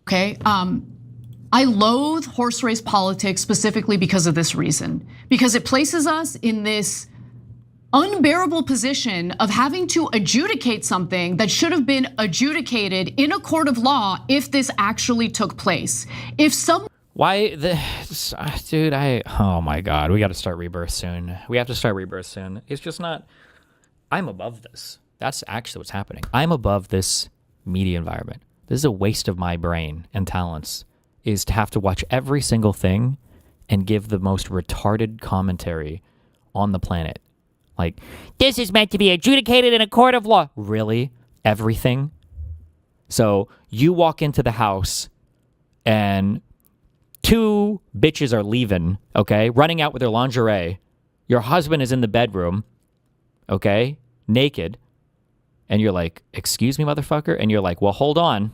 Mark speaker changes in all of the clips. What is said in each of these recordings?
Speaker 1: Okay. I loathe horse race politics specifically because of this reason, because it places us in this unbearable position of having to adjudicate something that should have been adjudicated in a court of law if this actually took place. If some
Speaker 2: Why the dude, oh my God, we got to start Rebirth soon. We have to start Rebirth soon. It's just not, I'm above this. That's actually what's happening. I'm above this media environment. This is a waste of my brain and talents, is to have to watch every single thing and give the most retarded commentary on the planet. Like, this is meant to be adjudicated in a court of law. Really? Everything? So you walk into the house and two bitches are leaving, okay, running out with their lingerie. Your husband is in the bedroom, okay, naked. And you're like, excuse me, motherfucker? And you're like, well, hold on.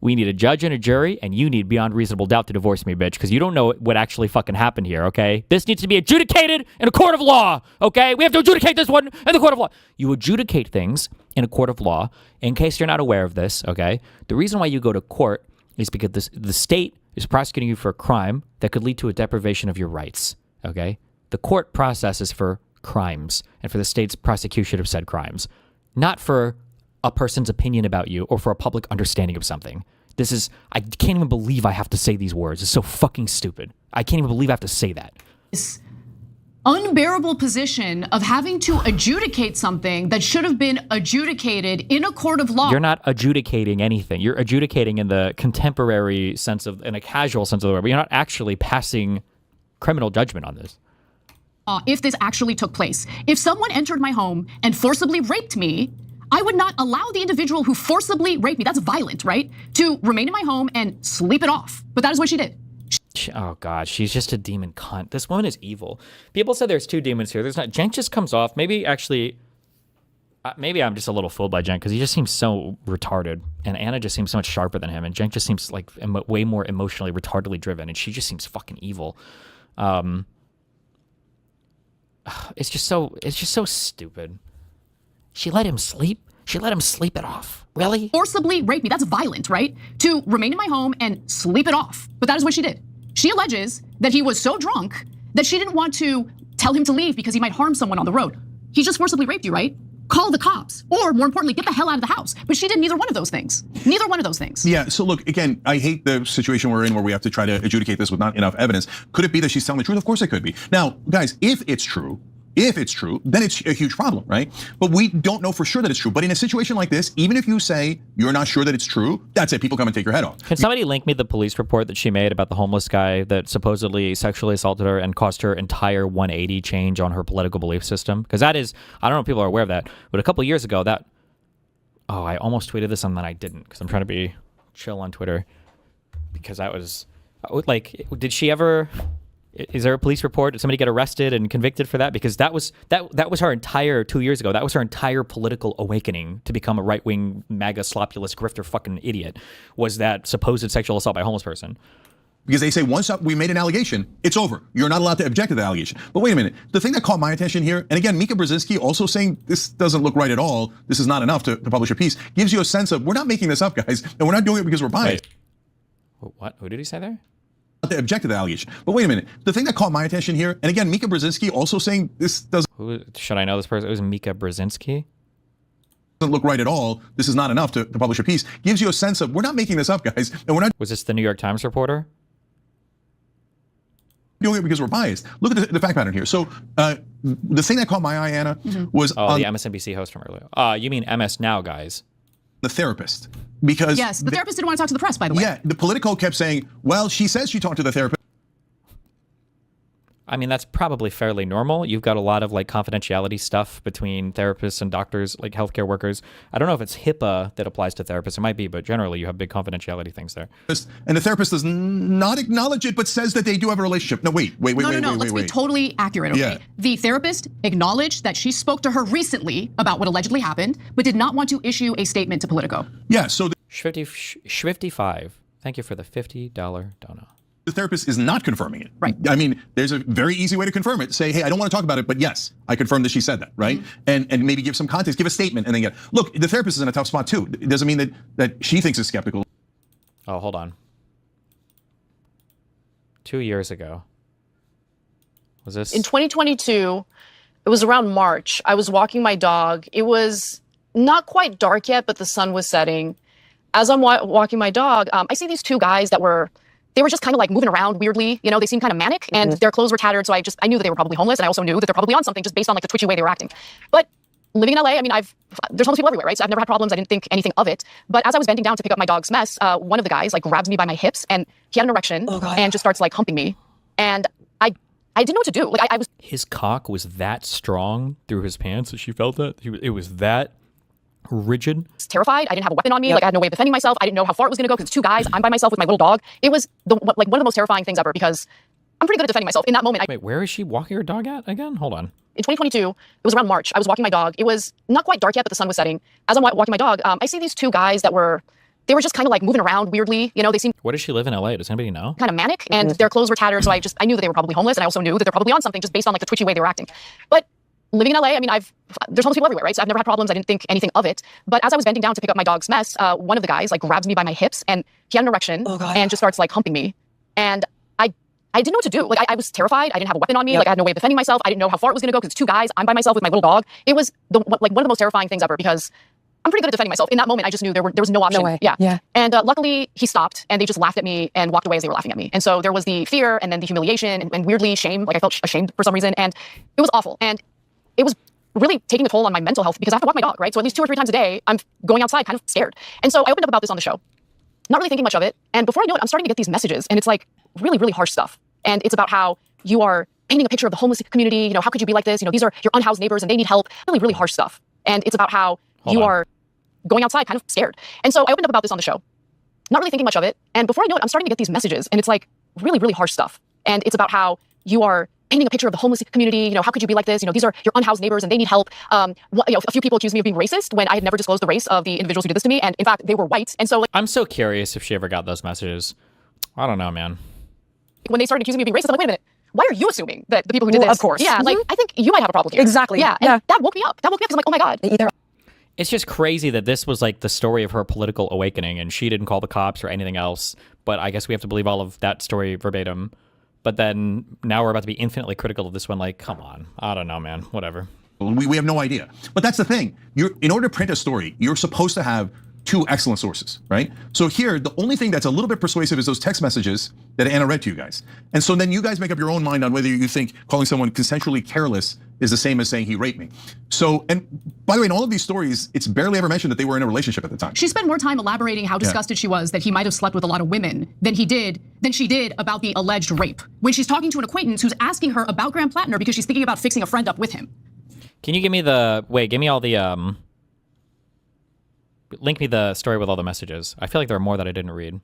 Speaker 2: We need a judge and a jury, and you need beyond reasonable doubt to divorce me, bitch, because you don't know what actually fucking happened here, okay? This needs to be adjudicated in a court of law, okay? We have to adjudicate this one in the court of law. You adjudicate things in a court of law. In case you're not aware of this, okay? The reason why you go to court is because the state is prosecuting you for a crime that could lead to a deprivation of your rights, okay? The court process is for crimes and for the state's prosecution of said crimes, not for a person's opinion about you or for a public understanding of something. This is, I can't even believe I have to say these words. It's so fucking stupid. I can't even believe I have to say that.
Speaker 1: This unbearable position of having to adjudicate something that should have been adjudicated in a court of law.
Speaker 2: You're not adjudicating anything. You're adjudicating in the contemporary sense of, in a casual sense of the word, but you're not actually passing criminal judgment on this.
Speaker 1: If this actually took place, if someone entered my home and forcibly raped me, I would not allow the individual who forcibly raped me, that's violent, right, to remain in my home and sleep it off. But that is what she did.
Speaker 2: Oh God, she's just a demon cunt. This woman is evil. People said there's two demons here. There's not. Cenk just comes off. Maybe actually, maybe I'm just a little fooled by Cenk because he just seems so retarded, and Anna just seems so much sharper than him, and Cenk just seems like way more emotionally retardedly driven, and she just seems fucking evil. It's just so stupid. She let him sleep. She let him sleep it off. Really?
Speaker 1: Forcibly raped me. That's violent, right? To remain in my home and sleep it off. But that is what she did. She alleges that he was so drunk that she didn't want to tell him to leave because he might harm someone on the road. He just forcibly raped you, right? Call the cops. Or more importantly, get the hell out of the house. But she did neither one of those things. Neither one of those things.
Speaker 3: Yeah, so look, again, I hate the situation we're in where we have to try to adjudicate this with not enough evidence. Could it be that she's telling the truth? Of course it could be. Now, guys, if it's true, then it's a huge problem, right? But we don't know for sure that it's true. But in a situation like this, even if you say you're not sure that it's true, that's it. People come and take your head off.
Speaker 2: Can somebody link me the police report that she made about the homeless guy that supposedly sexually assaulted her and caused her entire 180 change on her political belief system? Because that is, I don't know if people are aware of that, but a couple of years ago I almost tweeted this and then I didn't because I'm trying to be chill on Twitter because that was, like, did she ever... Is there a police report? Did somebody get arrested and convicted for that? Because that was her entire 2 years ago. That was her entire political awakening to become a right-wing MAGA slopulous grifter fucking idiot. Was that supposed sexual assault by a homeless person?
Speaker 3: Because they say once we made an allegation, it's over. You're not allowed to object to the allegation. But wait a minute. The thing that caught my attention here, and again, Mika Brzezinski also saying this doesn't look right at all. This is not enough to publish a piece. Gives you a sense of we're not making this up, guys, and we're not doing it because we're biased.
Speaker 2: Wait, what? Who did he say there?
Speaker 3: To object to the allegation. But wait a minute. The thing that caught my attention here, and again, Mika Brzezinski also saying this doesn't.
Speaker 2: Who should I know this person? It was Mika Brzezinski.
Speaker 3: Doesn't look right at all. This is not enough to publish a piece. Gives you a sense of we're not making this up, guys, and we're not.
Speaker 2: Was this the New York Times reporter?
Speaker 3: Doing it because we're biased. Look at the fact pattern here. So the thing that caught my eye, Anna, was
Speaker 2: the MSNBC host from earlier. You mean MS Now, guys?
Speaker 3: The therapist. Because
Speaker 1: yes, the therapist didn't want to talk to the press, by the way.
Speaker 3: Yeah, the Politico kept saying, well, she says she talked to the therapist.
Speaker 2: I mean, that's probably fairly normal. You've got a lot of like confidentiality stuff between therapists and doctors, like healthcare workers. I don't know if it's HIPAA that applies to therapists. It might be, but generally you have big confidentiality things there.
Speaker 3: And the therapist does not acknowledge it, but says that they do have a relationship. No, wait.
Speaker 1: No. Let's be totally accurate, okay? Yeah. The therapist acknowledged that she spoke to her recently about what allegedly happened, but did not want to issue a statement to Politico.
Speaker 3: Yeah, so...
Speaker 2: Schwifty5, thank you for the $50 dono.
Speaker 3: The therapist is not confirming it.
Speaker 1: Right.
Speaker 3: I mean, there's a very easy way to confirm it. Say, hey, I don't want to talk about it, but yes, I confirm that she said that, right? And maybe give some context, give a statement, and then look, the therapist is in a tough spot too. It doesn't mean that she thinks it's skeptical.
Speaker 2: Oh, hold on. 2 years ago. Was this?
Speaker 4: In 2022, it was around March. I was walking my dog. It was not quite dark yet, but the sun was setting. As I'm walking my dog, I see these two guys that were just kind of like moving around weirdly. You know, they seemed kind of manic and their clothes were tattered. So I knew that they were probably homeless. And I also knew that they're probably on something just based on like the twitchy way they were acting. But living in LA, I mean, there's homeless people everywhere, right? So I've never had problems. I didn't think anything of it. But as I was bending down to pick up my dog's mess, one of the guys like grabs me by my hips and he had an erection and just starts like humping me. And I didn't know what to do. Like I was.
Speaker 2: His cock was that strong through his pants that she felt it. It was that rigid.
Speaker 4: Terrified. I didn't have a weapon on me. Like I had no way of defending myself. I didn't know how far it was going to go because it's two guys. I'm by myself with my little dog. It was like one of the most terrifying things ever because I'm pretty good at defending myself. In that moment,
Speaker 2: Wait, where is she walking her dog at again? Hold on.
Speaker 4: In 2022, it was around March. I was walking my dog. It was not quite dark yet, but the sun was setting. As I'm walking my dog, I see these two guys that were just kind of like moving around weirdly. You know, they seemed.
Speaker 2: Where does she live in LA? Does anybody know?
Speaker 4: Kind of manic, and their clothes were tattered. So I knew that they were probably homeless, and I also knew that they're probably on something just based on like the twitchy way they were acting. But living in LA, I mean, there's homeless people everywhere, right? So I've never had problems. I didn't think anything of it. But as I was bending down to pick up my dog's mess, one of the guys like grabs me by my hips and he had an erection and just starts like humping me. And I didn't know what to do. Like I was terrified. I didn't have a weapon on me. Like I had no way of defending myself. I didn't know how far it was going to go because it's two guys. I'm by myself with my little dog. It was like one of the most terrifying things ever because I'm pretty good at defending myself. In that moment, I just knew there was no option.
Speaker 5: No way.
Speaker 4: Yeah. And luckily, he stopped and they just laughed at me and walked away as they were laughing at me. And so there was the fear and then the humiliation and weirdly shame. Like I felt ashamed for some reason. And it was awful. And it was really taking a toll on my mental health because I have to walk my dog, right? So at least 2 or 3 times a day, I'm going outside kind of scared. And so I opened up about this on the show, not really thinking much of it. And before I know it, I'm starting to get these messages and it's like really, really harsh stuff. And it's about how you are painting a picture of the homeless community. You know, how could you be like this? You know, these are your unhoused neighbors and they need help. Really, really harsh stuff. And it's about how you are going outside kind of scared. And so I opened up about this on the show, not really thinking much of it. And before I know it, I'm starting to get these messages and it's like really, really harsh stuff. And it's about how you are painting a picture of the homeless community. You know, how could you be like this? You know, these are your unhoused neighbors and they need help. A few people accused me of being racist when I had never disclosed the race of the individuals who did this to me. And in fact, they were white. And so like,
Speaker 2: I'm so curious if she ever got those messages. I don't know, man.
Speaker 4: when they started accusing me of being racist, I'm like, wait a minute. Why are you assuming that the people who did this?
Speaker 5: Of course.
Speaker 4: Yeah, like I think you might have a problem here.
Speaker 5: Exactly.
Speaker 4: Yeah. And that woke me up. That woke me up because I'm like, oh my God.
Speaker 5: Either.
Speaker 2: It's just crazy that this was like the story of her political awakening and she didn't call the cops or anything else. But I guess we have to believe all of that story verbatim. But then now we're about to be infinitely critical of this one. Like, come on. I don't know, man. Whatever.
Speaker 3: We have no idea. But that's the thing. In order to print a story, you're supposed to have 2 excellent sources, right? So here, the only thing that's a little bit persuasive is those text messages that Anna read to you guys. And so then you guys make up your own mind on whether you think calling someone consensually careless is the same as saying he raped me. So, and by the way, in all of these stories, it's barely ever mentioned that they were in a relationship at the time.
Speaker 1: She spent more time elaborating how disgusted she was that he might have slept with a lot of women than she did about the alleged rape. When she's talking to an acquaintance who's asking her about Graham Plattner because she's thinking about fixing a friend up with him.
Speaker 2: Can you give me all the, link me the story with all the messages. I feel like there are more that I didn't read.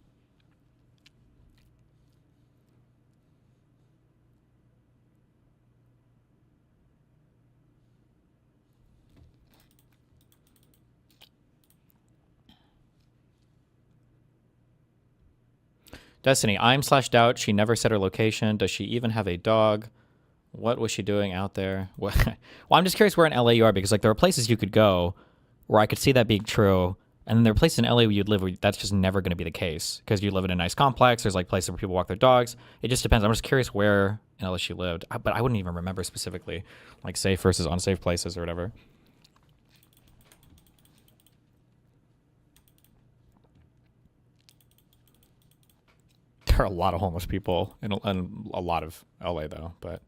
Speaker 2: Destiny, I'm/doubt she never said her location. Does she even have a dog? What was she doing out there? Well, I'm just curious where in LA you are because like there are places you could go where I could see that being true. And then there are places in LA where you'd live where that's just never going to be the case because you live in a nice complex. There's like places where people walk their dogs. It just depends. I'm just curious where in LA she lived, but I wouldn't even remember specifically, like safe versus unsafe places or whatever. There are a lot of homeless people in a lot of LA though, but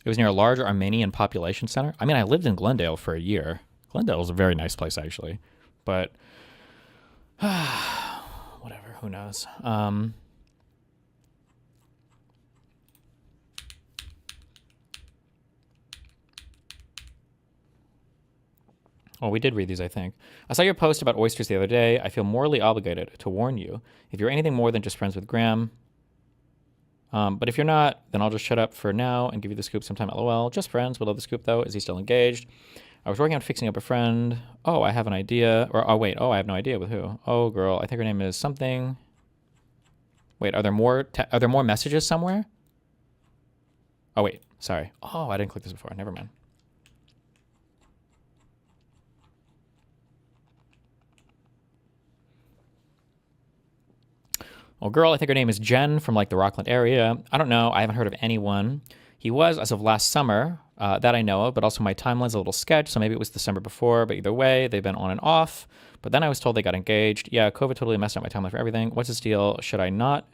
Speaker 2: it was near a large Armenian population center. I mean, I lived in Glendale for a year. Glendale was a very nice place, actually. But, whatever, who knows? Oh, we did read these, I think. I saw your post about oysters the other day. I feel morally obligated to warn you. If you're anything more than just friends with Graham, but if you're not, then I'll just shut up for now and give you the scoop sometime. LOL. Just friends. Would love the scoop, though. Is he still engaged? I was working on fixing up a friend. Oh, I have an idea. Or, oh, wait. Oh, I have no idea with who. Oh, girl. I think her name is something. Wait, are there more messages somewhere? Oh, wait. Sorry. Oh, I didn't click this before. Never mind. Well, girl, I think her name is Jen from like the Rockland area. I don't know. I haven't heard of anyone. He was, as of last summer, that I know of, but also my timeline's a little sketch, so maybe it was December before, but either way, they've been on and off. But then I was told they got engaged. Yeah, COVID totally messed up my timeline for everything. What's his deal? Should I not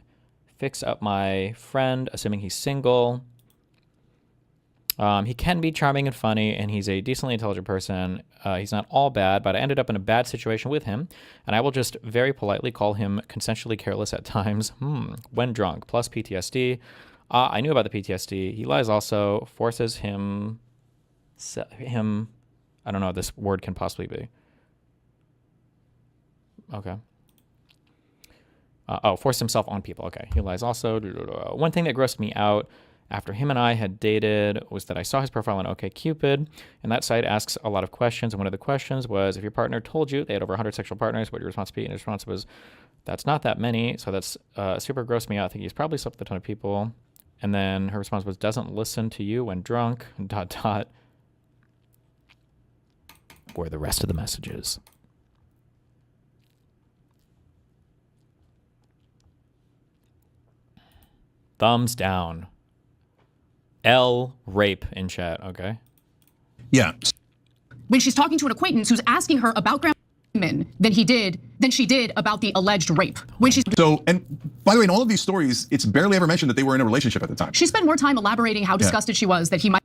Speaker 2: fix up my friend, assuming he's single? He can be charming and funny, and he's a decently intelligent person. He's not all bad, but I ended up in a bad situation with him, and I will just very politely call him consensually careless at times. When drunk, plus PTSD. I knew about the PTSD. He lies also, forces him, I don't know what this word can possibly be. Okay. Forced himself on people. Okay. He lies also. One thing that grossed me out after him and I had dated was that I saw his profile on OkCupid, and that site asks a lot of questions. And one of the questions was, if your partner told you they had over 100 sexual partners, what your response would be? And his response was, that's not that many. So that's super grossed me out. I think he's probably slept with a ton of people. And then her response was, doesn't listen to you when drunk, ... Were the rest of the messages. Thumbs down. L rape in chat, okay?
Speaker 3: Yeah.
Speaker 1: When she's talking to an acquaintance who's asking her about women than she did about the alleged rape. When she's
Speaker 3: and by the way, in all of these stories, it's barely ever mentioned that they were in a relationship at the time.
Speaker 1: She spent more time elaborating how disgusted she was that he might.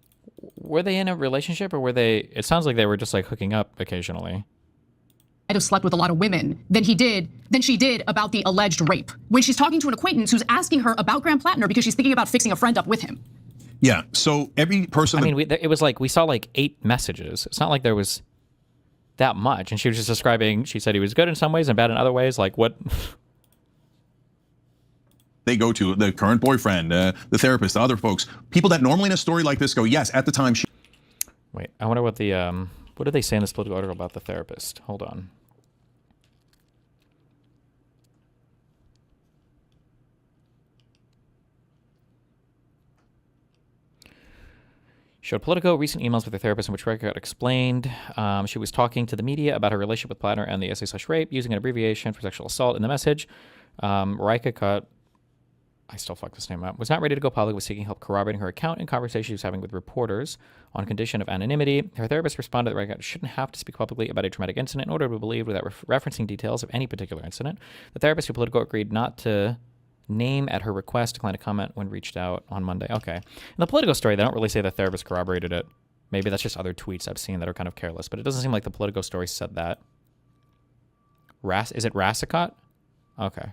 Speaker 2: Were they in a relationship, or were they? It sounds like they were just like hooking up occasionally.
Speaker 1: Might have slept with a lot of women than she did about the alleged rape. When she's talking to an acquaintance who's asking her about Graham Plattner because she's thinking about fixing a friend up with him.
Speaker 3: Yeah. So every person.
Speaker 2: I mean, it was like we saw like 8 messages. It's not like there was that much. And she was just describing. She said he was good in some ways and bad in other ways. Like what?
Speaker 3: They go to the current boyfriend, the therapist, the other folks, people that normally in a story like this go, yes, at the time she.
Speaker 2: Wait, I wonder what the what did they say in this political article about the therapist? Hold on. Showed Politico recent emails with her therapist in which Rika explained she was talking to the media about her relationship with Plattner and the essay/rape using an abbreviation for sexual assault in the message. Rika cut. I still fuck this name up. Was not ready to go public, was seeking help corroborating her account and conversation she was having with reporters on condition of anonymity. Her therapist responded that Rika shouldn't have to speak publicly about a traumatic incident in order to be believed without referencing details of any particular incident. The therapist who Politico agreed not to name at her request, declined to comment when reached out on Monday. Okay. In the Politico story, they don't really say the therapist corroborated it. Maybe that's just other tweets I've seen that are kind of careless, but it doesn't seem like the Politico story said that. Is it Rassicot? Okay.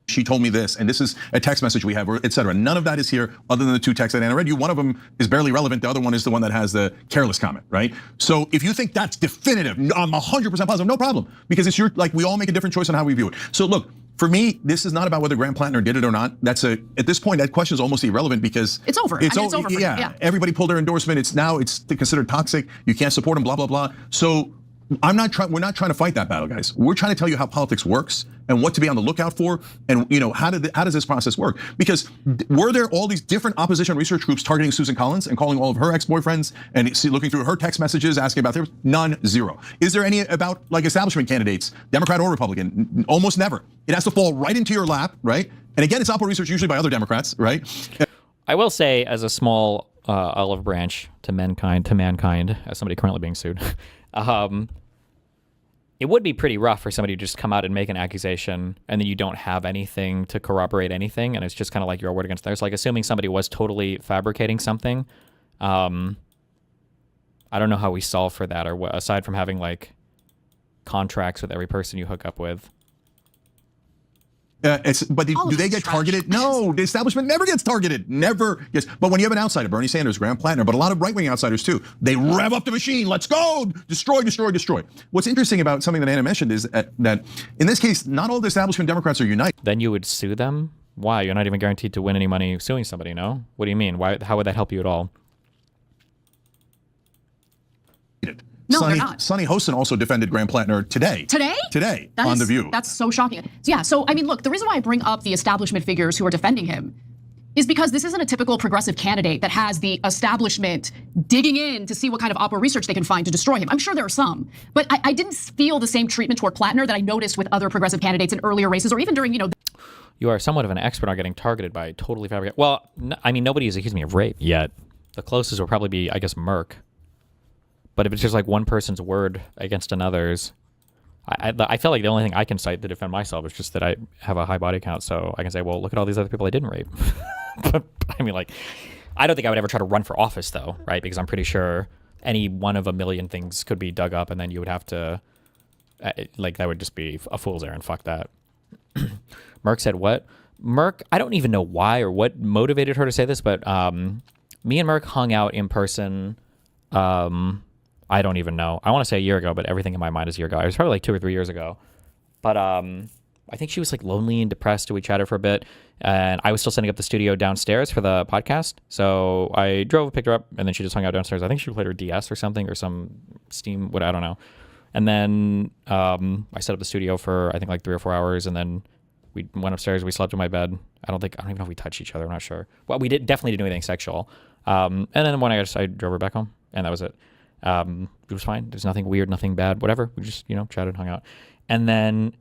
Speaker 3: She told me this, and this is a text message we have, et cetera. None of that is here other than the 2 texts that Anna read you. One of them is barely relevant. The other one is the one that has the careless comment, right? So if you think that's definitive, I'm 100% positive, no problem. Because it's like we all make a different choice on how we view it. So look, for me, this is not about whether Graham Plattner did it or not. At this point, that question is almost irrelevant because
Speaker 1: it's over. It's over for
Speaker 3: yeah, everybody pulled their endorsement. It's considered toxic. You can't support him, blah, blah, blah. So we're not trying to fight that battle, guys. We're trying to tell you how politics works and what to be on the lookout for, and how does this process work? Because were there all these different opposition research groups targeting Susan Collins and calling all of her ex-boyfriends and looking through her text messages, asking about theirs? None, zero. Is there any about like establishment candidates, Democrat or Republican? Almost never. It has to fall right into your lap, right? And again, it's oppo research usually by other Democrats, right?
Speaker 2: I will say, as a small olive branch to mankind, as somebody currently being sued. It would be pretty rough for somebody to just come out and make an accusation and then you don't have anything to corroborate anything, and it's just kind of like your word against theirs. Like assuming somebody was totally fabricating something. I don't know how we solve for that, or what, aside from having like contracts with every person you hook up with.
Speaker 3: But do they get targeted? No, the establishment never gets targeted. Never gets. But when you have an outsider, Bernie Sanders, Graham Plattner, but a lot of right-wing outsiders too, they rev up the machine. Let's go. Destroy, destroy, destroy. What's interesting about something that Anna mentioned is that in this case, not all the establishment Democrats are united.
Speaker 2: Then you would sue them? Why? You're not even guaranteed to win any money suing somebody, no? What do you mean? Why? How would that help you at all?
Speaker 1: No, they're not.
Speaker 3: Sonny Hosten also defended Graham Plattner today. Today on The View.
Speaker 1: That's so shocking. Yeah, so I mean, look, the reason why I bring up the establishment figures who are defending him is because this isn't a typical progressive candidate that has the establishment digging in to see what kind of opera research they can find to destroy him. I'm sure there are some, but I didn't feel the same treatment toward Plattner that I noticed with other progressive candidates in earlier races, or even during,
Speaker 2: You are somewhat of an expert on getting targeted by totally fabricated. Well, I mean, nobody has accused me of rape yet. The closest will probably be, I guess, Merck. But if it's just like one person's word against another's, I feel like the only thing I can cite to defend myself is just that I have a high body count, so I can say, well, look at all these other people I didn't rape. But I mean, like, I don't think I would ever try to run for office, though, right? Because I'm pretty sure any one of a million things could be dug up, and then you would have to, like, that would just be a fool's errand. Fuck that. Merck said what? Merck, I don't even know why or what motivated her to say this, but me and Merck hung out in person. I don't even know. I want to say a year ago, but everything in my mind is a year ago. It was probably like 2 or 3 years ago. But I think she was like lonely and depressed, so we chatted for a bit. And I was still setting up the studio downstairs for the podcast. So I drove, picked her up, and then she just hung out downstairs. I think she played her DS or something, or some Steam, what I don't know. And then I set up the studio for I think like 3 or 4 hours, and then we went upstairs. We slept in my bed. I don't even know if we touched each other. I'm not sure. Well, we definitely didn't do anything sexual. And then in the morning, I drove her back home, and that was it. It was fine. There's nothing weird, nothing bad, whatever. We just, chatted, hung out. And then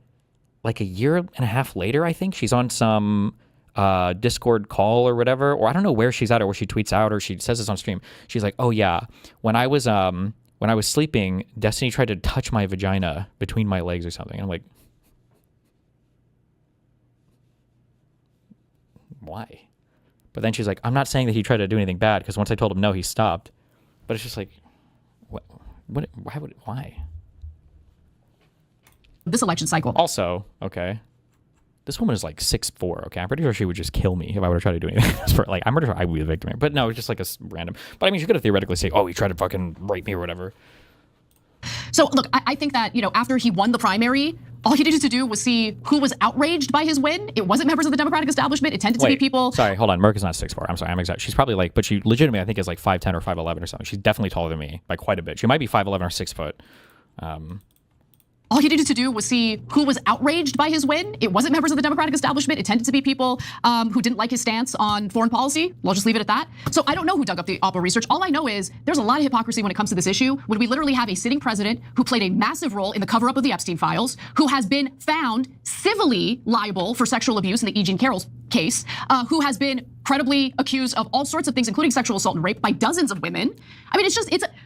Speaker 2: like a year and a half later, I think she's on some Discord call or whatever, or I don't know where she's at or where she tweets out or she says this on stream. She's like, oh yeah, when I was sleeping, Destiny tried to touch my vagina between my legs or something. And I'm like, why? But then she's like, I'm not saying that he tried to do anything bad, because once I told him no, he stopped. But it's just like, why?
Speaker 1: this election cycle.
Speaker 2: Also, okay, this woman is like 6'4", okay? I'm pretty sure she would just kill me if I were to try to do anything. Like, I'm pretty sure I would be the victim. But no, it's just like a random. But I mean, she could have theoretically say, oh, he tried to fucking rape me or whatever.
Speaker 1: So look, I think that, after he won the primary, all he needed to do was see who was outraged by his win. It wasn't members of the Democratic establishment. It tended to be people.
Speaker 2: Sorry, hold on. Merck is not 6'4". I'm sorry, I'm exact. She's probably like, but she legitimately, I think, is like 5'10" or 5'11" or something. She's definitely taller than me by quite a bit. She might be 5'11" or 6 foot.
Speaker 1: All he needed to do was see who was outraged by his win. It wasn't members of the Democratic establishment. It tended to be people who didn't like his stance on foreign policy. We'll just leave it at that. So I don't know who dug up the Oppo research. All I know is there's a lot of hypocrisy when it comes to this issue, when we literally have a sitting president who played a massive role in the cover-up of the Epstein files, who has been found civilly liable for sexual abuse in the E. Jean Carroll's case, who has been credibly accused of all sorts of things, including sexual assault and rape by dozens of women. I mean,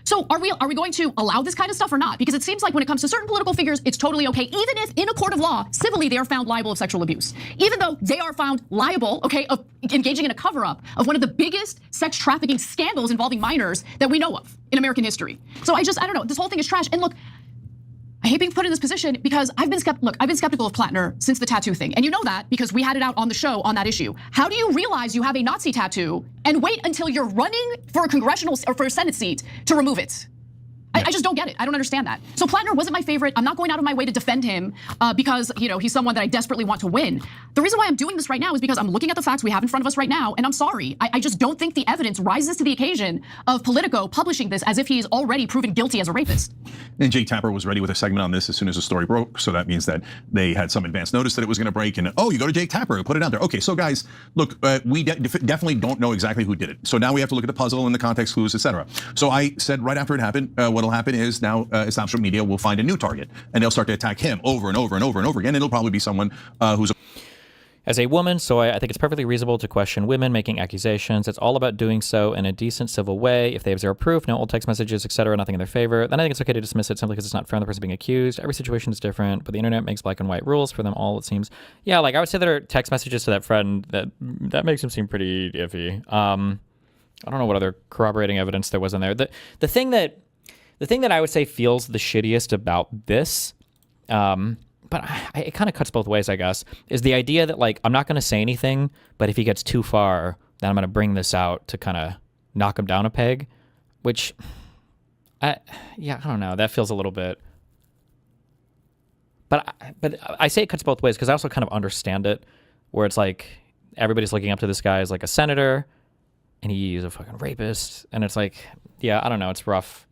Speaker 1: so are we going to allow this kind of stuff or not? Because it seems like when it comes to certain political figures, it's totally okay, even if in a court of law, civilly, they are found liable of sexual abuse. Even though they are found liable, okay, of engaging in a cover-up of one of the biggest sex trafficking scandals involving minors that we know of in American history. So I don't know, this whole thing is trash. And look, I hate being put in this position because I've been skeptical of Plattner since the tattoo thing. And you know that because we had it out on the show on that issue. How do you realize you have a Nazi tattoo and wait until you're running for a congressional or for a Senate seat to remove it? I just don't get it. I don't understand that. So Plattner wasn't my favorite. I'm not going out of my way to defend him because he's someone that I desperately want to win. The reason why I'm doing this right now is because I'm looking at the facts we have in front of us right now, and I'm sorry. I just don't think the evidence rises to the occasion of Politico publishing this as if he's already proven guilty as a rapist.
Speaker 3: And Jake Tapper was ready with a segment on this as soon as the story broke, so that means that they had some advance notice that it was going to break, and you go to Jake Tapper, put it out there. Okay, so guys, look, we definitely don't know exactly who did it. So now we have to look at the puzzle and the context clues, etc. So I said right after it happened, what'll happen is now establishment media will find a new target, and they'll start to attack him over and over and over and over again. It'll probably be someone who's
Speaker 2: As a woman, so I think it's perfectly reasonable to question women making accusations. It's all about doing so in a decent, civil way. If they have zero proof, no old text messages, etc., nothing in their favor, then I think it's okay to dismiss it simply because it's not fair on the person being accused. Every situation is different, but the internet makes black and white rules for them all, it seems. Yeah, like I would say there are text messages to that friend that makes him seem pretty iffy. I don't know what other corroborating evidence there was in there. The thing that I would say feels the shittiest about this, but it kind of cuts both ways, I guess, is the idea that, like, I'm not going to say anything, but if he gets too far, then I'm going to bring this out to kind of knock him down a peg, which, I don't know. That feels a little bit... But I say it cuts both ways because I also kind of understand it, where it's like everybody's looking up to this guy as like a senator, and he's a fucking rapist, and it's like, yeah, I don't know. It's rough.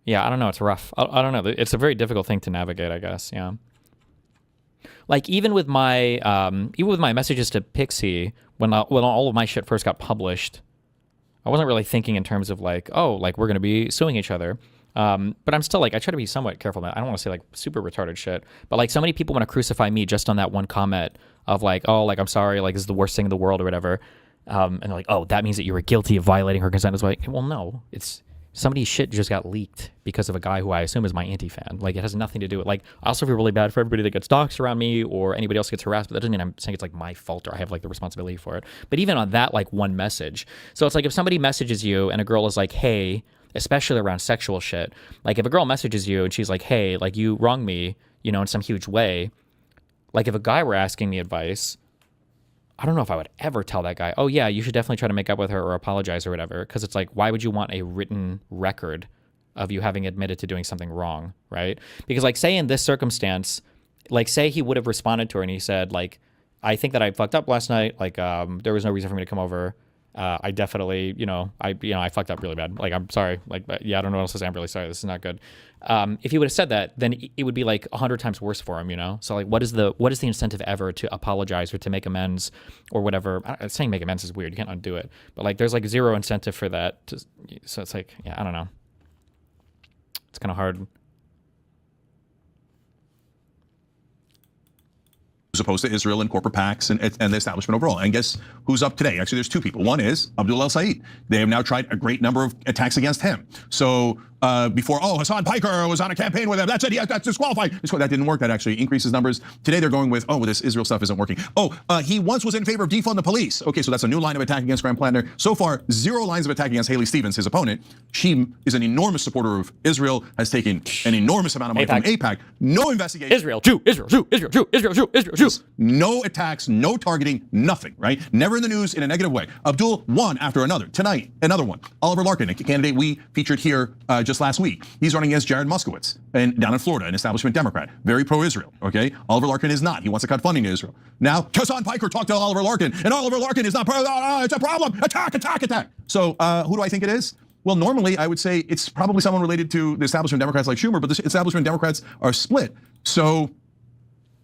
Speaker 2: Yeah, I don't know. It's rough. I don't know. It's a very difficult thing to navigate, I guess. Yeah. like even with my messages to Pixie when all of my shit first got published, I wasn't really thinking in terms of like, oh, like we're gonna be suing each other. But I'm still like, I try to be somewhat careful. I don't want to say like super retarded shit, but like so many people want to crucify me just on that one comment of like, oh, like I'm sorry, like this is the worst thing in the world or whatever. And they're like, oh, that means that you were guilty of violating her consent. It's like, well, no, it's somebody's shit just got leaked because of a guy who I assume is my anti-fan. Like it has nothing to do with like, I also feel really bad for everybody that gets doxxed around me or anybody else gets harassed, but that doesn't mean I'm saying it's like my fault or I have like the responsibility for it. But even on that like one message. So it's like if somebody messages you and a girl is like, hey, especially around sexual shit. Like if a girl messages you and she's like, hey, like you wronged me, you know, in some huge way. Like if a guy were asking me advice, I don't know if I would ever tell that guy, oh yeah, you should definitely try to make up with her or apologize or whatever. Cause it's like, why would you want a written record of you having admitted to doing something wrong, right? Because like say in this circumstance, like say he would have responded to her and he said like, I think that I fucked up last night. Like there was no reason for me to come over. I definitely, I fucked up really bad. Like, I'm sorry. Like, yeah, I don't know what else to say. I'm really sorry. This is not good. If he would have said that, then it would be like 100 times worse for him, you know? So like, what is the incentive ever to apologize or to make amends or whatever? Saying make amends is weird. You can't undo it. But like, there's like zero incentive for that. So it's like, yeah, I don't know. It's kind of hard.
Speaker 3: As opposed to Israel and corporate PACs and the establishment overall. And guess who's up today? Actually, there's two people. One is Abdul El-Sayed. They have now tried a great number of attacks against him. So before, Hassan Piker was on a campaign with him. That's it. That's disqualified. That didn't work. That actually increases numbers. Today they're going with, this Israel stuff isn't working. He once was in favor of defund the police. Okay, so that's a new line of attack against Graham Plattner. So far, 0 lines of attack against Haley Stevens, his opponent. She is an enormous supporter of Israel, has taken an enormous amount of money from AIPAC. No investigation.
Speaker 2: Israel, Jew, Israel, Jew, Israel, Jew, Israel, Jew, Israel, Jew.
Speaker 3: No attacks, no targeting, nothing, right? Never in the news in a negative way. Abdul, one after another. Tonight, another one. Oliver Larkin, a candidate we featured here just last week. He's running against Jared Moskowitz down in Florida, an establishment Democrat, very pro-Israel, okay? Oliver Larkin is not. He wants to cut funding to Israel. Now, Hassan Piker talked to Oliver Larkin, and Oliver Larkin is not, it's a problem. Attack, attack, attack. So who do I think it is? Well, normally I would say it's probably someone related to the establishment Democrats like Schumer, but the establishment Democrats are split. So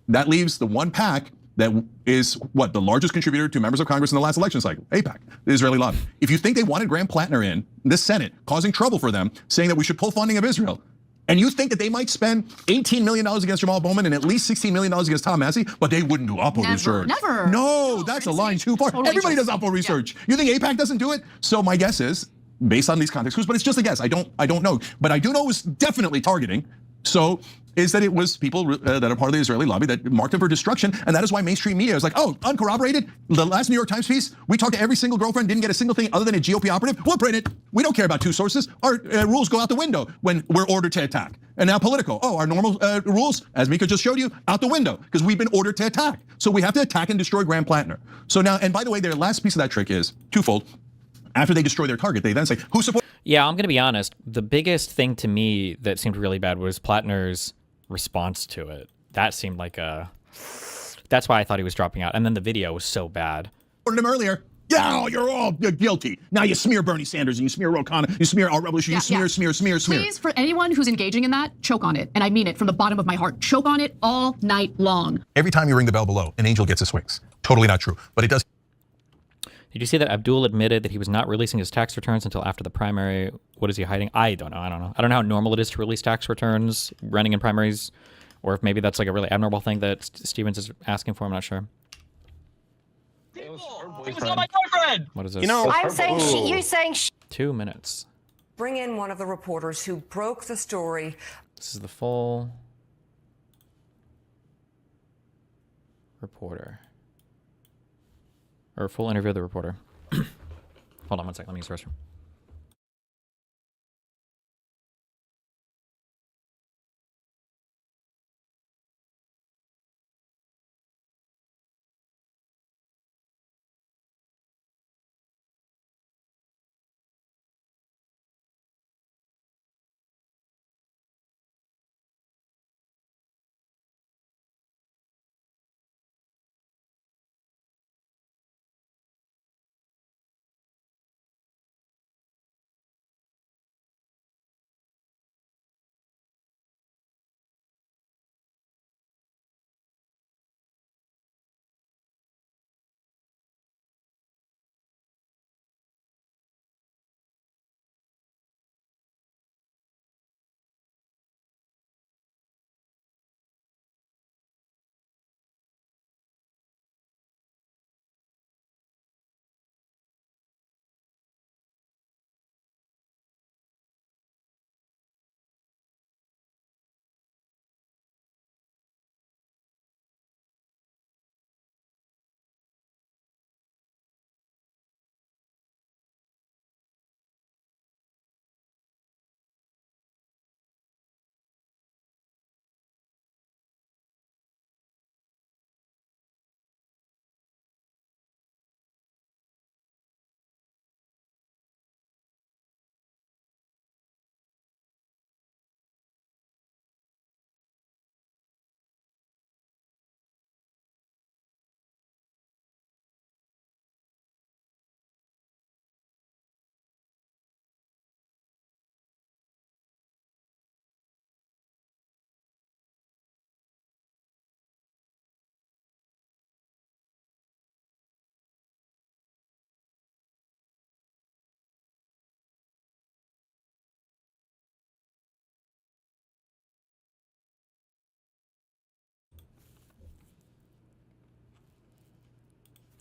Speaker 3: that leaves the one PAC that is the largest contributor to members of Congress in the last election cycle, AIPAC, the Israeli lobby. If you think they wanted Graham Plattner in the Senate, causing trouble for them, saying that we should pull funding of Israel, and you think that they might spend $18 million against Jamal Bowman and at least $16 million against Tom Massey, but they wouldn't do Oppo research.
Speaker 1: Never.
Speaker 3: No, that's a line too far.
Speaker 1: Totally
Speaker 3: Everybody does Oppo research. Yeah. You think AIPAC doesn't do it? So my guess is, based on these context clues, but it's just a guess. I don't know. But I do know it was definitely targeting. So is that it was people that are part of the Israeli lobby that marked them for destruction. And that is why mainstream media is like, uncorroborated. The last New York Times piece, we talked to every single girlfriend, didn't get a single thing other than a GOP operative. We'll print it. We don't care about two sources. Our rules go out the window when we're ordered to attack. And now Politico, our normal rules, as Mika just showed you, out the window because we've been ordered to attack. So we have to attack and destroy Graham Plattner. So now, and by the way, their last piece of that trick is twofold. After they destroy their target, they then say, who supports?
Speaker 2: Yeah, I'm going to be honest. The biggest thing to me that seemed really bad was Plattner's response to it. That seemed like that's why I thought he was dropping out. And then the video was so bad.
Speaker 3: Him earlier. Yeah, you're all guilty. Now you smear Bernie Sanders and you smear Ro Khanna, you smear our revolution, you smear.
Speaker 1: Please, for anyone who's engaging in that, choke on it. And I mean it from the bottom of my heart. Choke on it all night long.
Speaker 3: Every time you ring the bell below, an angel gets his wings. Totally not true, but it does.
Speaker 2: Did you see that Abdul admitted that he was not releasing his tax returns until after the primary? What is he hiding? I don't know. I don't know how normal it is to release tax returns running in primaries, or if maybe that's like a really abnormal thing that Stevens is asking for. I'm not sure.
Speaker 5: It was not my boyfriend.
Speaker 2: What is this?
Speaker 6: You know, I'm saying you're saying
Speaker 2: 2 minutes.
Speaker 7: Bring in one of the reporters who broke the story.
Speaker 2: This is the full reporter. Or full interview of the reporter. Hold on one second. Let me use the restroom.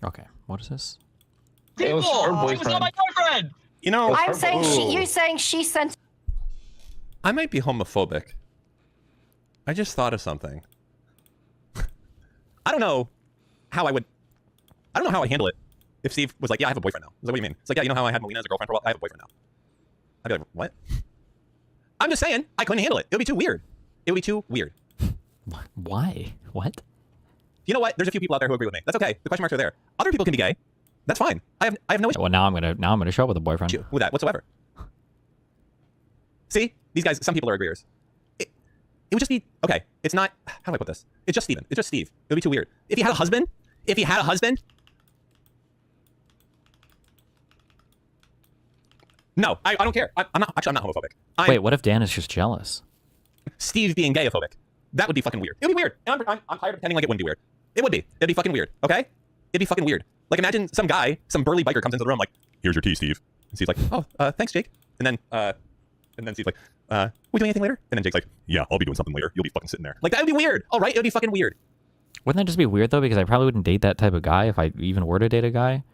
Speaker 2: Okay, what is this?
Speaker 5: It was her
Speaker 8: It was
Speaker 5: boyfriend.
Speaker 8: not my boyfriend.
Speaker 9: You know,
Speaker 6: I'm saying you saying she sent.
Speaker 9: I might be homophobic. I just thought of something. I don't know how I'd handle it if Steve was like, yeah, I have a boyfriend now. I was like, what do you mean? It's like, yeah, you know how I had Melina as a girlfriend for a while? I have a boyfriend now. I'd be like, what? I'm just saying, I couldn't handle it. It would be too weird. It would be too weird.
Speaker 2: Why? What?
Speaker 9: You know what? There's a few people out there who agree with me. That's okay. The question marks are there. Other people can be gay. That's fine. I have no issue
Speaker 2: Well, now I'm gonna show up with a boyfriend.
Speaker 9: with that whatsoever. See? These guys, some people are agreeers. It would just be, okay, it's not, how do I put this? It's just Steven. It's just Steve. It would be too weird. If he had a husband, no, I don't care. I'm not homophobic.
Speaker 2: Wait, what if Dan is just jealous?
Speaker 9: Steve being gayophobic. That would be fucking weird. It would be weird. And I'm tired of pretending like it wouldn't be weird. It would be. It'd be fucking weird, okay? It'd be fucking weird. Like, imagine some guy, some burly biker comes into the room like, here's your tea, Steve. And Steve's like, oh, thanks, Jake. And then Steve's like, we doing anything later? And then Jake's like, yeah, I'll be doing something later. You'll be fucking sitting there. Like, that would be weird. All right, it would be fucking weird.
Speaker 2: Wouldn't that just be weird though? Because I probably wouldn't date that type of guy if I even were to date a guy.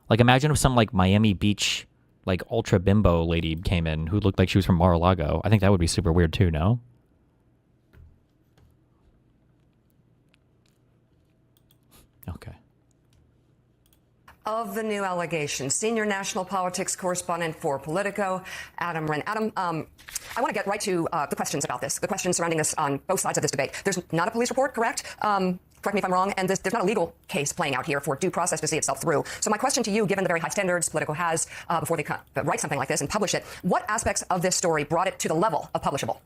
Speaker 2: Like, imagine if some like Miami Beach, like ultra bimbo lady came in who looked like she was from Mar-a-Lago. I think that would be super weird too. No. Okay.
Speaker 7: Of the new allegations, senior national politics correspondent for Politico, Adam Wren. Adam, I want to get right to the questions about this, the questions surrounding us on both sides of this debate. There's not a police report, correct? Correct me if I'm wrong, and there's not a legal case playing out here for due process to see itself through. So my question to you, given the very high standards Politico has before they write something like this and publish it, what aspects of this story brought it to the level of publishable?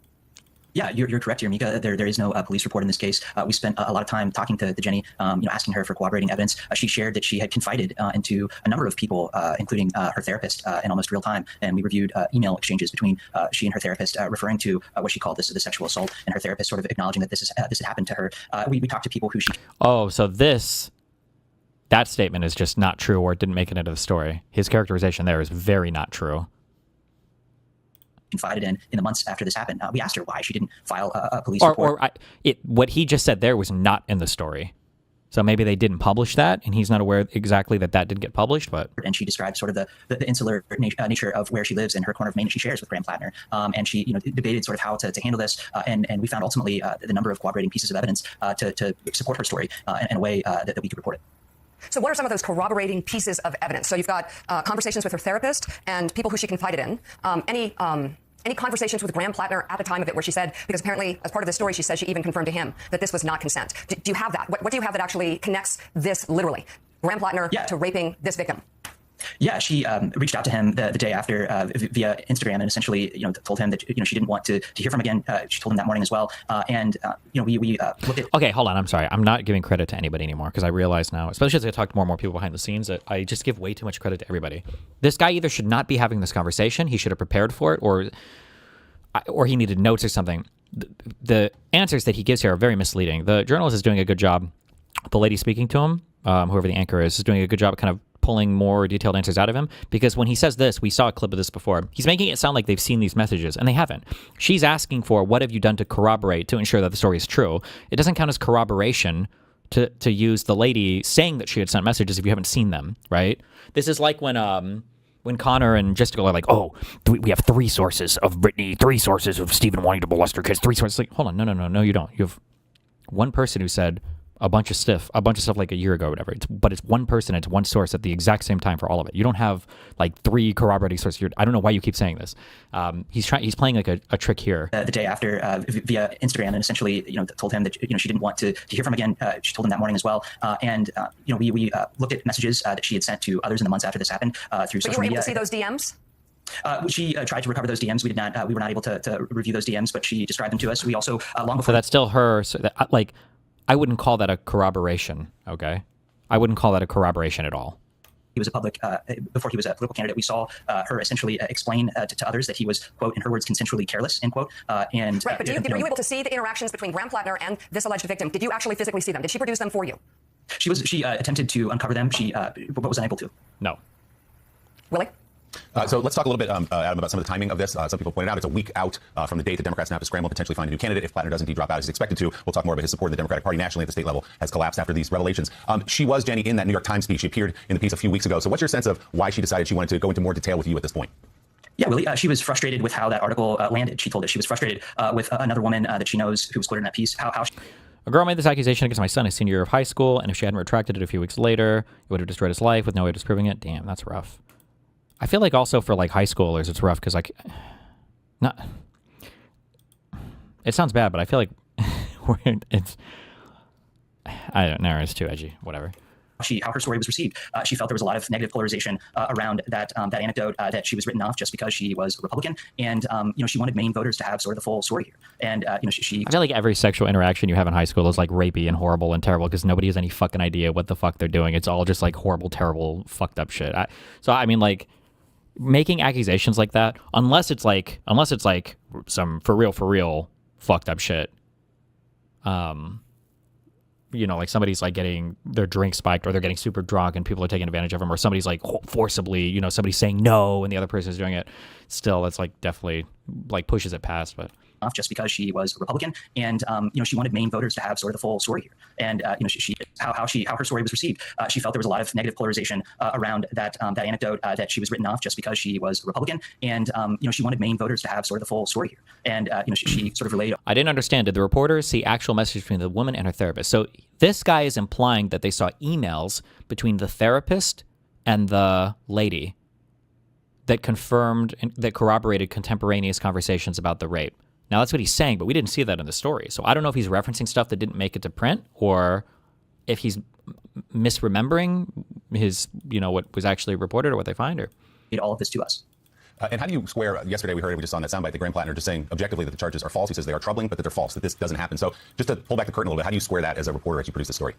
Speaker 10: Yeah, you're correct here, Mika. There is no police report in this case. We spent a lot of time talking to Jenny, asking her for corroborating evidence. She shared that she had confided into a number of people, including her therapist, in almost real time. And we reviewed email exchanges between she and her therapist, referring to what she called the sexual assault, and her therapist sort of acknowledging that this had happened to her. We talked to people who she.
Speaker 2: Oh, so that statement is just not true, or it didn't make it into the story. His characterization there is very not true.
Speaker 10: Confided in the months after this happened. We asked her why she didn't file a police report.
Speaker 2: What he just said there was not in the story. So maybe they didn't publish that, and he's not aware exactly that did get published. But
Speaker 10: and she described sort of the insular nature of where she lives in her corner of Maine that she shares with Graham Plattner. And she debated sort of how to handle this. And we found ultimately the number of corroborating pieces of evidence to support her story in a way that we could report it.
Speaker 7: So what are some of those corroborating pieces of evidence? So you've got conversations with her therapist and people who she confided in. Any conversations with Graham Plattner at the time of it where she said, because apparently as part of the story, she said she even confirmed to him that this was not consent. Do you have that? What do you have that actually connects this literally, Graham Plattner to raping this victim?
Speaker 10: Yeah, she reached out to him the day after via Instagram and essentially, told him that she didn't want to hear from him again. She told him that morning as well. We looked at.
Speaker 2: Okay, hold on. I'm sorry. I'm not giving credit to anybody anymore because I realize now, especially as I talk to more and more people behind the scenes, that I just give way too much credit to everybody. This guy either should not be having this conversation. He should have prepared for it, or he needed notes or something. The answers that he gives here are very misleading. The journalist is doing a good job. The lady speaking to him, whoever the anchor is doing a good job of kind of pulling more detailed answers out of him, because when he says this, we saw a clip of this before, he's making it sound like they've seen these messages, and they haven't. She's asking for, what have you done to corroborate, to ensure that the story is true? It doesn't count as corroboration to use the lady saying that she had sent messages if you haven't seen them, right? This is like when Connor and Jessica are like, oh, we have 3 sources of Brittany, 3 sources of Stephen wanting to molest her kids, 3 sources. Like, hold on, no, you don't. You have one person who said a bunch of stuff like a year ago or whatever. But it's one person, it's one source at the exact same time for all of it. You don't have like 3 corroborating sources. I don't know why you keep saying this. He's playing like a trick here.
Speaker 10: The day after via Instagram, and essentially told him that she didn't want to hear from him again. She told him that morning as well. We looked at messages that she had sent to others in the months after this happened through social media.
Speaker 7: But you were able to see those DMs?
Speaker 10: She tried to recover those DMs. We did not. We were not able to review those DMs, but she described them to us. We also long before.
Speaker 2: So that's still her. So I wouldn't call that a corroboration. Okay, I wouldn't call that a corroboration at all.
Speaker 10: He was a public before he was a political candidate. We saw her essentially explain to others that he was, quote, in her words, consensually careless, end quote. Right,
Speaker 7: but were you able to see the interactions between Graham Plattner and this alleged victim? Did you actually physically see them? Did she produce them for you?
Speaker 10: She attempted to uncover them. She but was unable to.
Speaker 2: No.
Speaker 7: Willie?
Speaker 9: So let's talk a little bit, Adam, about some of the timing of this. Some people pointed out it's a week out from the date the Democrats now have to scramble and potentially find a new candidate. If Plattner does indeed drop out as he's expected to, we'll talk more about his support of the Democratic Party nationally at the state level has collapsed after these revelations. She was, Jenny, in that New York Times piece. She appeared in the piece a few weeks ago. So what's your sense of why she decided she wanted to go into more detail with you at this point?
Speaker 10: Yeah, Willie, she was frustrated with how that article landed. She told us she was frustrated with another woman that she knows who was quoted in that piece.
Speaker 2: A girl made this accusation against my son his senior year of high school, and if she hadn't retracted it a few weeks later, it would have destroyed his life with no way of disproving it. Damn, that's rough. I feel like also for like high schoolers, it's rough because like, not. It sounds bad, but I feel like it's. I don't know. It's too edgy. Whatever.
Speaker 10: How her story was received. She felt there was a lot of negative polarization around that anecdote that she was written off just because she was a Republican, and she wanted Maine voters to have sort of the full story here. And she
Speaker 2: I feel like every sexual interaction you have in high school is like rapey and horrible and terrible because nobody has any fucking idea what the fuck they're doing. It's all just like horrible, terrible, fucked up shit. So I mean, like making accusations like that, unless it's like some for real fucked up shit. Like somebody's like getting their drink spiked or they're getting super drunk and people are taking advantage of them, or somebody's like forcibly, somebody's saying no and the other person is doing it. Still, that's like definitely like pushes it past, but.
Speaker 10: Off just because she was a Republican, and she wanted Maine voters to have sort of the full story here. And how her story was received. She felt there was a lot of negative polarization around that anecdote that she was written off just because she was a Republican, and she wanted Maine voters to have sort of the full story here. And she sort of relayed.
Speaker 2: I didn't understand. Did the reporters see actual messages between the woman and her therapist? So this guy is implying that they saw emails between the therapist and the lady that corroborated contemporaneous conversations about the rape. Now, that's what he's saying, but we didn't see that in the story. So I don't know if he's referencing stuff that didn't make it to print or if he's misremembering his, what was actually reported or what they find. Or
Speaker 10: all of this to us.
Speaker 9: And how do you square, yesterday we just saw in that soundbite, the Graham Plattner just saying objectively that the charges are false. He says they are troubling, but that they're false, that this doesn't happen. So just to pull back the curtain a little bit, how do you square that as a reporter as you produce the story?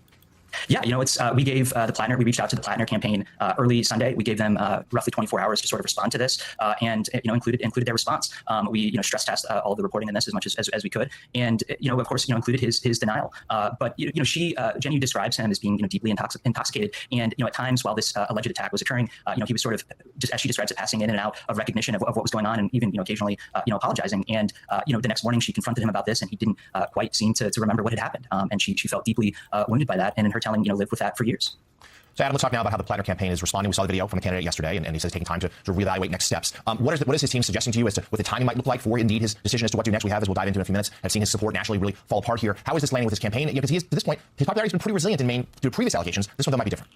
Speaker 10: Yeah, it's we gave the Plattner, we reached out to the Plattner campaign early Sunday. We gave them roughly 24 hours to sort of respond to this, and included their response. We stress test all of the reporting in this as much as we could, and of course included his denial. But Jenny describes him as being deeply intoxicated, and at times while this alleged attack was occurring, he was sort of just as she describes it, passing in and out of recognition of what was going on, and even occasionally apologizing. And the next morning she confronted him about this, and he didn't quite seem to remember what had happened, and she felt deeply wounded by that, and in her telling lived with that for years.
Speaker 8: So Adam, let's talk now about how the Plattner campaign is responding. We saw the video from the candidate yesterday, and he says taking time to reevaluate next steps. What is his team suggesting to you as to what the timing might look like for indeed his decision as to what to do next? We have, as we'll dive into in a few minutes, have seen his support nationally really fall apart here. How is this landing with his campaign? Because he is, to this point, his popularity has been pretty resilient in Maine through previous allegations. This one though might be different.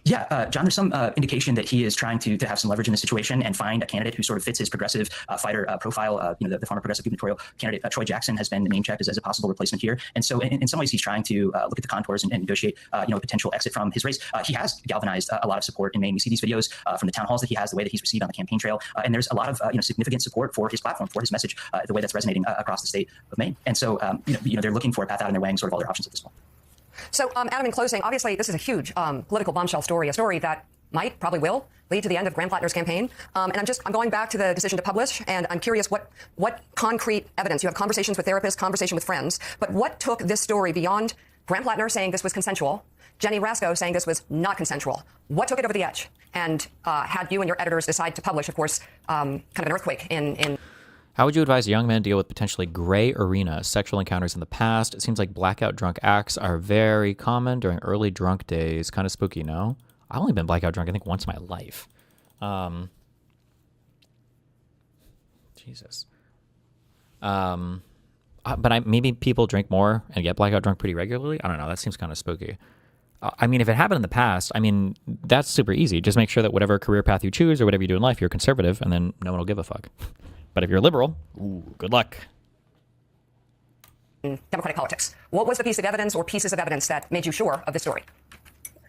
Speaker 10: Yeah, John, there's some indication that he is trying to have some leverage in this situation and find a candidate who sort of fits his progressive fighter profile. The former progressive gubernatorial candidate, Troy Jackson, has been name checked as a possible replacement here. And so in some ways, he's trying to look at the contours and negotiate a potential exit from his race. He has galvanized a lot of support in Maine. We see these videos from the town halls that he has, the way that he's received on the campaign trail. And there's a lot of significant support for his platform, for his message, the way that's resonating across the state of Maine. And so they're looking for a path out and they're weighing sort of all their options at this point.
Speaker 7: So, Adam, in closing, obviously this is a huge political bombshell story, a story that probably will lead to the end of Graham Plattner's campaign. And I'm going back to the decision to publish, and I'm curious what concrete evidence. You have conversations with therapists, conversation with friends, but what took this story beyond Graham Plattner saying this was consensual, Jenny Rasco saying this was not consensual? What took it over the edge and had you and your editors decide to publish, of course, kind of an earthquake in
Speaker 2: How would you advise a young man deal with potentially gray arena sexual encounters in the past? It seems like blackout drunk acts are very common during early drunk days. Kind of spooky, no? I've only been blackout drunk, I think, once in my life. Jesus. But maybe people drink more and get blackout drunk pretty regularly. I don't know. That seems kind of spooky. I mean, if it happened in the past, that's super easy. Just make sure that whatever career path you choose or whatever you do in life, you're conservative, and then no one will give a fuck. But if you're liberal, good luck.
Speaker 7: Democratic politics. What was the piece of evidence or pieces of evidence that made you sure of this story?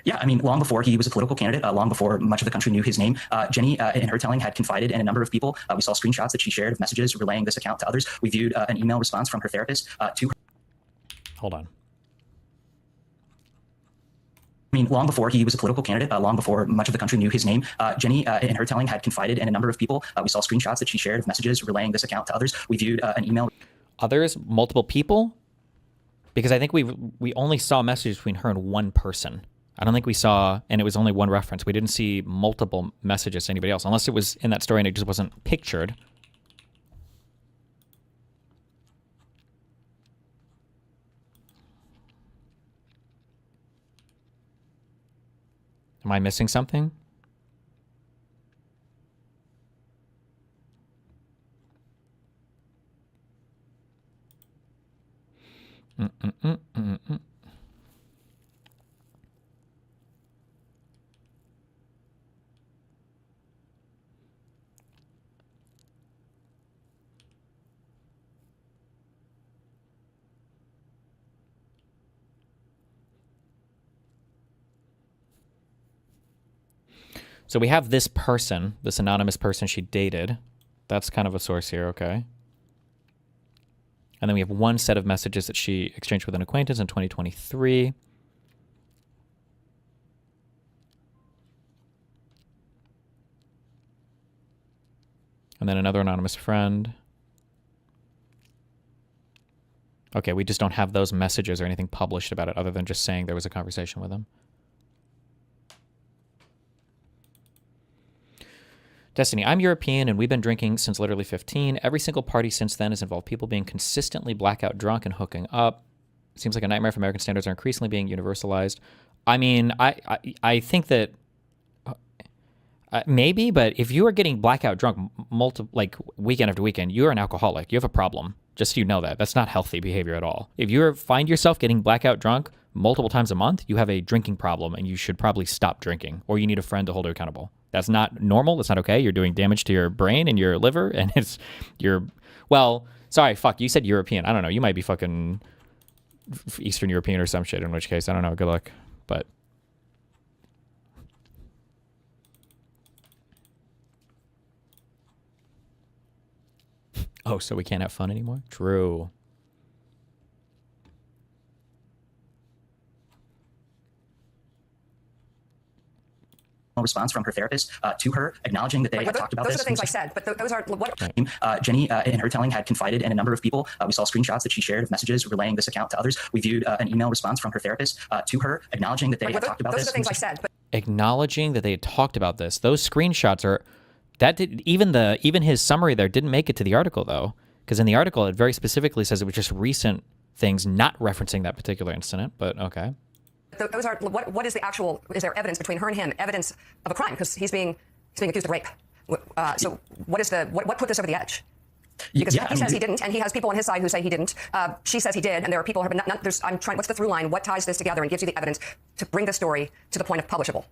Speaker 10: Yeah, long before he was a political candidate, long before much of the country knew his name, Jenny, in her telling, had confided in a number of people. We saw screenshots that she shared of messages relaying this account to others. We viewed an email response from her therapist to her.
Speaker 2: Hold on.
Speaker 10: Long before he was a political candidate, long before much of the country knew his name, Jenny, in her telling, had confided in a number of people. We saw screenshots that she shared of messages relaying this account to others. We viewed an email.
Speaker 2: Others? Multiple people? Because I think we only saw messages between her and one person. I don't think we saw, and it was only one reference. We didn't see multiple messages to anybody else, unless it was in that story and it just wasn't pictured. Am I missing something? So we have this person, this anonymous person she dated. That's kind of a source here, okay. And then we have one set of messages that she exchanged with an acquaintance in 2023. And then another anonymous friend. Okay, we just don't have those messages or anything published about it other than just saying there was a conversation with him. Destiny, I'm European and we've been drinking since literally 15. Every single party since then has involved people being consistently blackout drunk and hooking up. Seems like a nightmare if American standards are increasingly being universalized. I mean, I think that maybe, but if you are getting blackout drunk like weekend after weekend, you're an alcoholic. You have a problem. Just so you know that. That's not healthy behavior at all. If you find yourself getting blackout drunk multiple times a month, you have a drinking problem and you should probably stop drinking, or you need a friend to hold you accountable. That's not normal. That's not okay. You're doing damage to your brain and your liver, and well, sorry, fuck, you said European. I don't know. You might be fucking Eastern European or some shit, in which case, I don't know. Good luck. But oh, so we can't have fun anymore? True.
Speaker 10: Response from her therapist to her, acknowledging that they had talked about
Speaker 7: those
Speaker 10: this.
Speaker 7: Those are the things I said, but those are what.
Speaker 10: Jenny, in her telling, had confided in a number of people. We saw screenshots that she shared of messages relaying this account to others. We viewed an email response from her therapist to her, acknowledging that they had talked about this.
Speaker 7: Those are the things I said. But
Speaker 2: acknowledging that they had talked about this. Those screenshots are that did even his summary there didn't make it to the article though, because in the article it very specifically says it was just recent things not referencing that particular incident. But okay.
Speaker 7: Those are what is the actual? Is there evidence between her and him? Evidence of a crime because he's being accused of rape. So what is what put this over the edge? Because he says he didn't, and he has people on his side who say he didn't. She says he did, and there are people. I'm trying. What's the through line? What ties this together and gives you the evidence to bring the story to the point of publishable?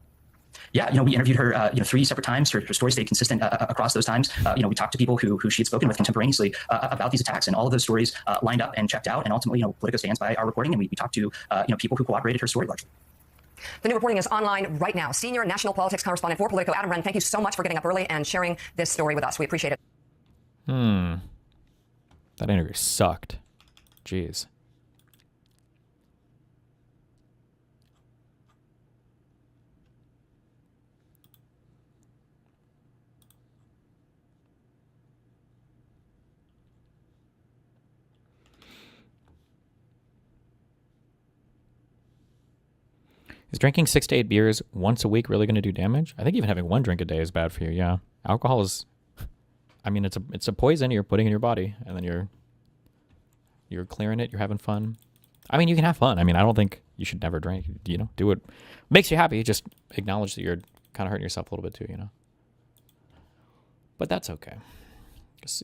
Speaker 10: Yeah, we interviewed her, 3 separate times. Her story stayed consistent across those times. We talked to people who she had spoken with contemporaneously about these attacks, and all of those stories lined up and checked out. And ultimately, Politico stands by our reporting, and we talked to, people who corroborated her story largely.
Speaker 7: The new reporting is online right now. Senior national politics correspondent for Politico, Adam Wren, thank you so much for getting up early and sharing this story with us. We appreciate it.
Speaker 2: That interview sucked. Jeez. Is drinking 6 to 8 beers once a week really going to do damage? I think even having one drink a day is bad for you. Yeah, alcohol is. I mean, it's a poison you're putting in your body, and then you're clearing it. You're having fun. I mean, you can have fun. I mean, I don't think you should never drink. Do what makes you happy. Just acknowledge that you're kind of hurting yourself a little bit too. But that's okay.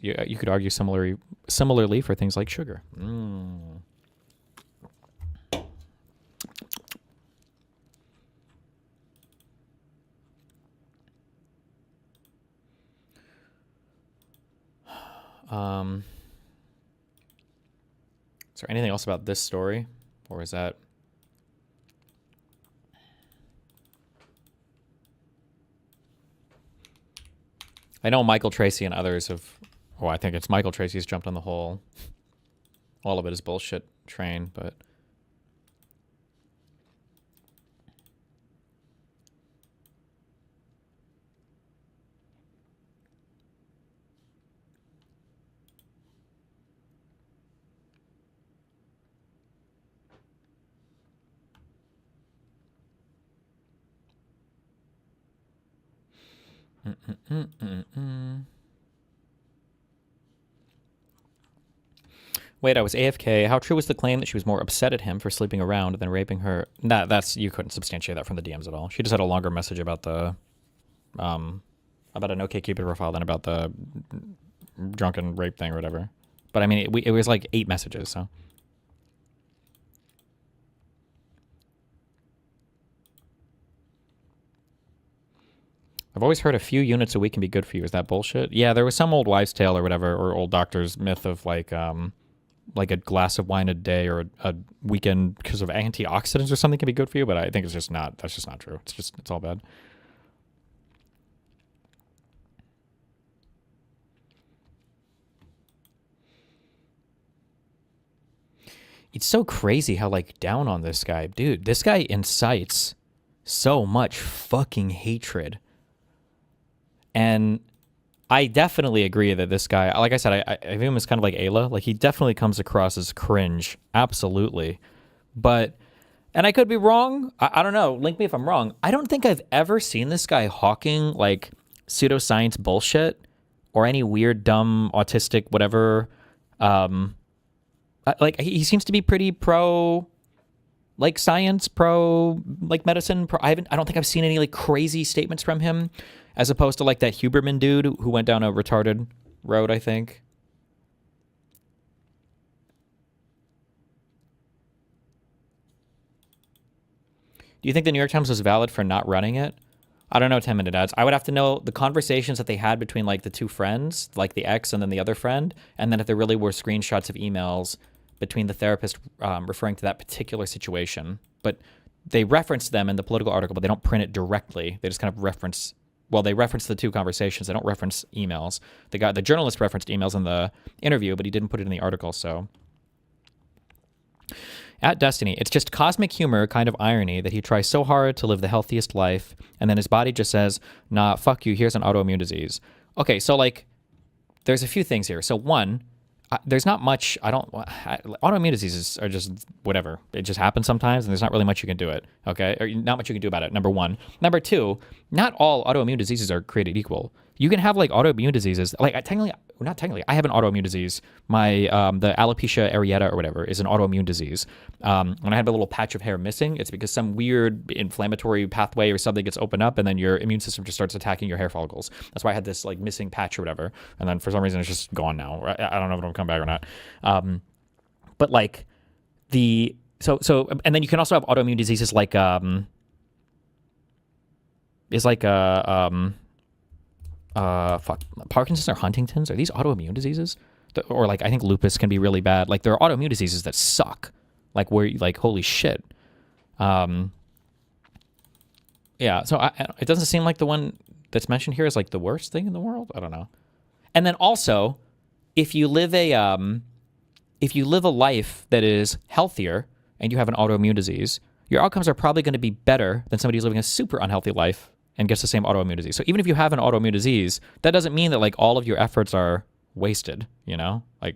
Speaker 2: You could argue similarly for things like sugar. Is there anything else about this story, or is that? I know Michael Tracy and others have. Oh, I think it's Michael Tracy's jumped on the whole. All of it is bullshit train, but. Wait, I was AFK. How true was the claim that she was more upset at him for sleeping around than raping her? That's you couldn't substantiate that from the DMs at all. She just had a longer message about the about an OkCupid profile than about the drunken rape thing or whatever. But I mean, it was like 8 messages, so. I've always heard a few units a week can be good for you. Is that bullshit? Yeah, there was some old wives' tale or whatever, or old doctor's myth of like a glass of wine a day or a weekend because of antioxidants or something can be good for you. But I think it's just not. That's just not true. It's all bad. It's so crazy how like down on this guy, dude. This guy incites so much fucking hatred. And I definitely agree that this guy, like I said, I view him as kind of like Ayla. Like, he definitely comes across as cringe. Absolutely. But, and I could be wrong. I don't know. Link me if I'm wrong. I don't think I've ever seen this guy hawking, like, pseudoscience bullshit or any weird, dumb, autistic, whatever. Like, he seems to be pretty pro, like, science, pro, like, medicine. I don't think I've seen any, like, crazy statements from him. As opposed to like that Huberman dude who went down a retarded road, I think. Do you think the New York Times was valid for not running it? I don't know, 10-minute ads. I would have to know the conversations that they had between like the two friends, like the ex and then the other friend. And then if there really were screenshots of emails between the therapist referring to that particular situation. But they reference them in the political article, but they don't print it directly. They just kind of reference... Well, they reference the two conversations. They don't reference emails. The journalist referenced emails in the interview, but he didn't put it in the article, so. At Destiny, it's just cosmic humor, kind of irony, that he tries so hard to live the healthiest life, and then his body just says, nah, fuck you, here's an autoimmune disease. Okay, so, like, there's a few things here. So, one, there's not much, autoimmune diseases are just whatever. It just happens sometimes, and there's not really much you can do it, okay? Or not much you can do about it, number one. Number two, not all autoimmune diseases are created equal. You can have, like, autoimmune diseases, like, not technically, I have an autoimmune disease. My, the alopecia areata or whatever is an autoimmune disease. When I have a little patch of hair missing, it's because some weird inflammatory pathway or something gets opened up, and then your immune system just starts attacking your hair follicles. That's why I had this, like, missing patch or whatever, and then for some reason it's just gone now. I don't know if it'll come back or not. But, like, so, and then you can also have autoimmune diseases like, Parkinson's or Huntington's. Are these autoimmune diseases? Or like, I think lupus can be really bad. Like, there are autoimmune diseases that suck. Like, where you, like, holy shit. Yeah, so it doesn't seem like the one that's mentioned here is like the worst thing in the world. I don't know. And then also, if you live a life that is healthier and you have an autoimmune disease, your outcomes are probably going to be better than somebody who's living a super unhealthy life and gets the same autoimmune disease. So even if you have an autoimmune disease, that doesn't mean that, like, all of your efforts are wasted, you know? Like,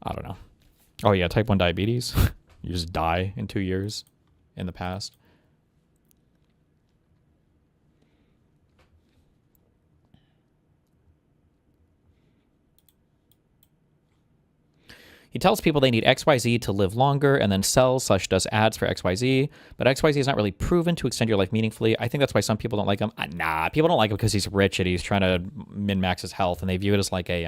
Speaker 2: I don't know. Oh yeah, type 1 diabetes. You just die in 2 years in the past. He tells people they need XYZ to live longer and then sells/does ads for XYZ, but XYZ is not really proven to extend your life meaningfully. I think that's why some people don't like him. Nah, people don't like him because he's rich and he's trying to min-max his health, and they view it as like a,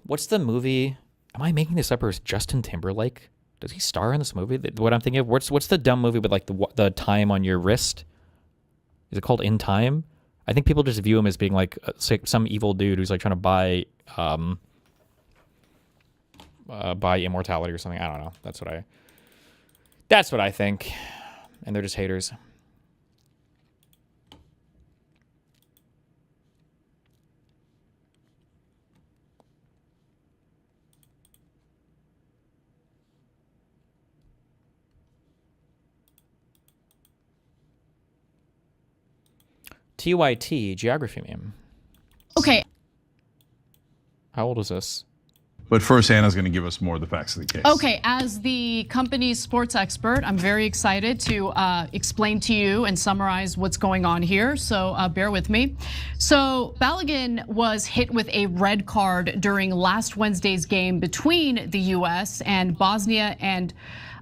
Speaker 2: what's the movie? Am I making this up, or is Justin Timberlake? Does he star in this movie? What I'm thinking of, what's the dumb movie with like the time on your wrist? Is it called In Time? I think people just view him as being like some evil dude who's like trying to buy immortality or something. I don't know. That's what I think. And they're just haters. TYT geography meme.
Speaker 1: Okay.
Speaker 2: How old is this?
Speaker 3: But first, Anna's going to give us more of the facts of the case.
Speaker 1: Okay, as the company's sports expert, I'm very excited to explain to you and summarize what's going on here, so bear with me. So Balogun was hit with a red card during last Wednesday's game between the US and Bosnia and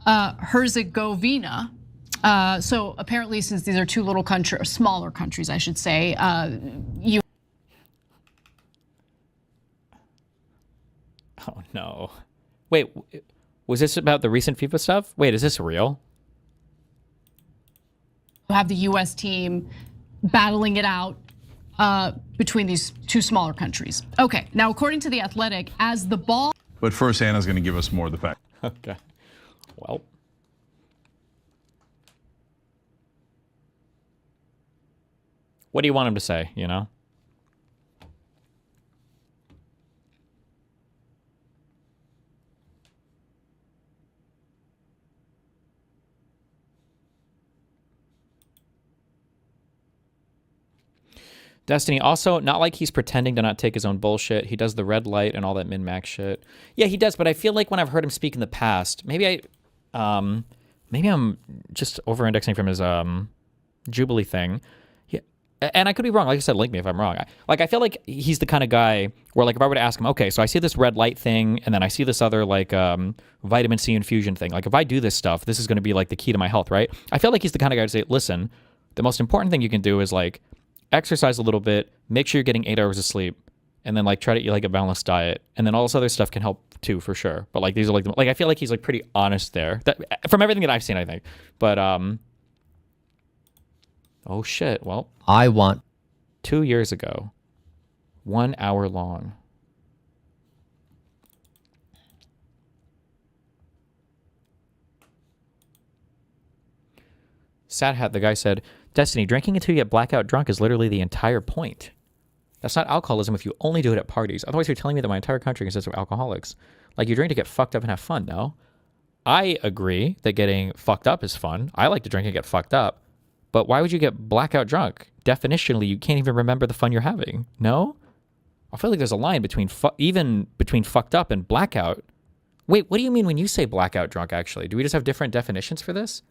Speaker 1: Herzegovina. So apparently, since these are two little countries, or smaller countries, I should say,
Speaker 2: Oh no. Wait, was this about the recent FIFA stuff? Wait, is this real?
Speaker 1: have the US team battling it out between these two smaller countries. Okay, now according to The Athletic, as the ball...
Speaker 3: But first, Anna's going to give us more of the facts.
Speaker 2: Okay, well. What do you want him to say, you know? Destiny, also, not like he's pretending to not take his own bullshit. He does the red light and all that min-max shit. Yeah, he does, but I feel like when I've heard him speak in the past, maybe I'm just over-indexing from his Jubilee thing. Yeah, and I could be wrong. Like I said, link me if I'm wrong. I feel like he's the kind of guy where, like, if I were to ask him, okay, so I see this red light thing, and then I see this other, like, vitamin C infusion thing. Like, if I do this stuff, this is going to be, like, the key to my health, right? I feel like he's the kind of guy to say, listen, the most important thing you can do is, like, exercise a little bit, make sure you're getting 8 hours of sleep, and then like try to eat like a balanced diet, and then all this other stuff can help too for sure. But like these are like I feel like he's like pretty honest there from everything that I've seen, I think. But oh shit, well,
Speaker 11: I want
Speaker 2: 2 years ago, 1 hour long. Sad Hat, the guy said, Destiny, drinking until you get blackout drunk is literally the entire point. That's not alcoholism if you only do it at parties. Otherwise, you're telling me that my entire country consists of alcoholics. Like, you drink to get fucked up and have fun, no? I agree that getting fucked up is fun. I like to drink and get fucked up. But why would you get blackout drunk? Definitionally, you can't even remember the fun you're having, no? I feel like there's a line between even between fucked up and blackout. Wait, what do you mean when you say blackout drunk, actually? Do we just have different definitions for this?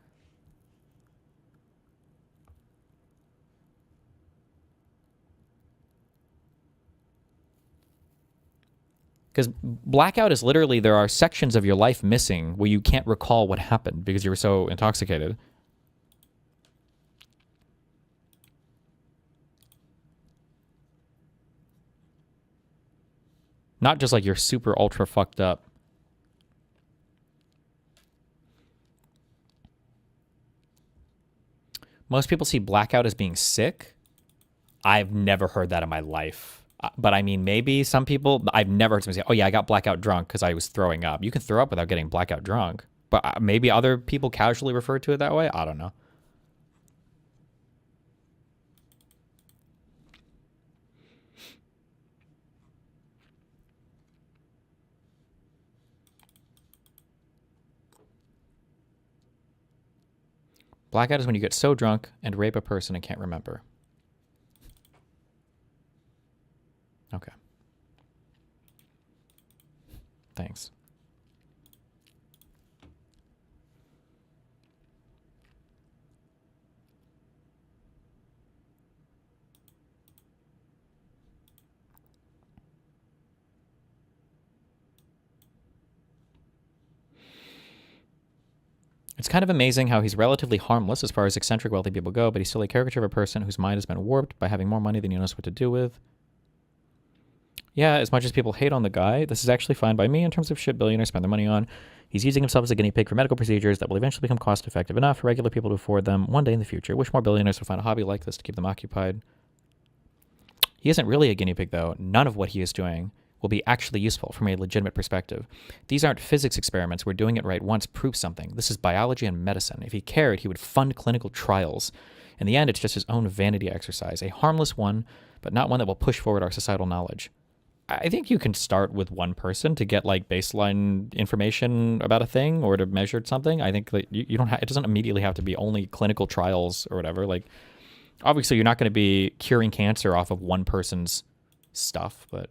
Speaker 2: Because blackout is literally, there are sections of your life missing where you can't recall what happened because you were so intoxicated. Not just like you're super ultra fucked up. Most people see blackout as being sick. I've never heard that in my life. But I mean, maybe some people, I've never heard somebody say, oh yeah, I got blackout drunk because I was throwing up. You can throw up without getting blackout drunk. But maybe other people casually refer to it that way. I don't know. Blackout is when you get so drunk and rape a person and can't remember. Okay. Thanks. It's kind of amazing how he's relatively harmless as far as eccentric wealthy people go, but he's still a caricature of a person whose mind has been warped by having more money than he knows what to do with. Yeah, as much as people hate on the guy, this is actually fine by me in terms of shit billionaires spend their money on. He's using himself as a guinea pig for medical procedures that will eventually become cost-effective enough for regular people to afford them one day in the future. Wish more billionaires would find a hobby like this to keep them occupied. He isn't really a guinea pig, though. None of what he is doing will be actually useful from a legitimate perspective. These aren't physics experiments where doing it right once proves something. This is biology and medicine. If he cared, he would fund clinical trials. In the end, it's just his own vanity exercise, a harmless one, but not one that will push forward our societal knowledge. I think you can start with one person to get like baseline information about a thing or to measure something. I think that you don't have, it doesn't immediately have to be only clinical trials or whatever. Like, obviously you're not going to be curing cancer off of one person's stuff, but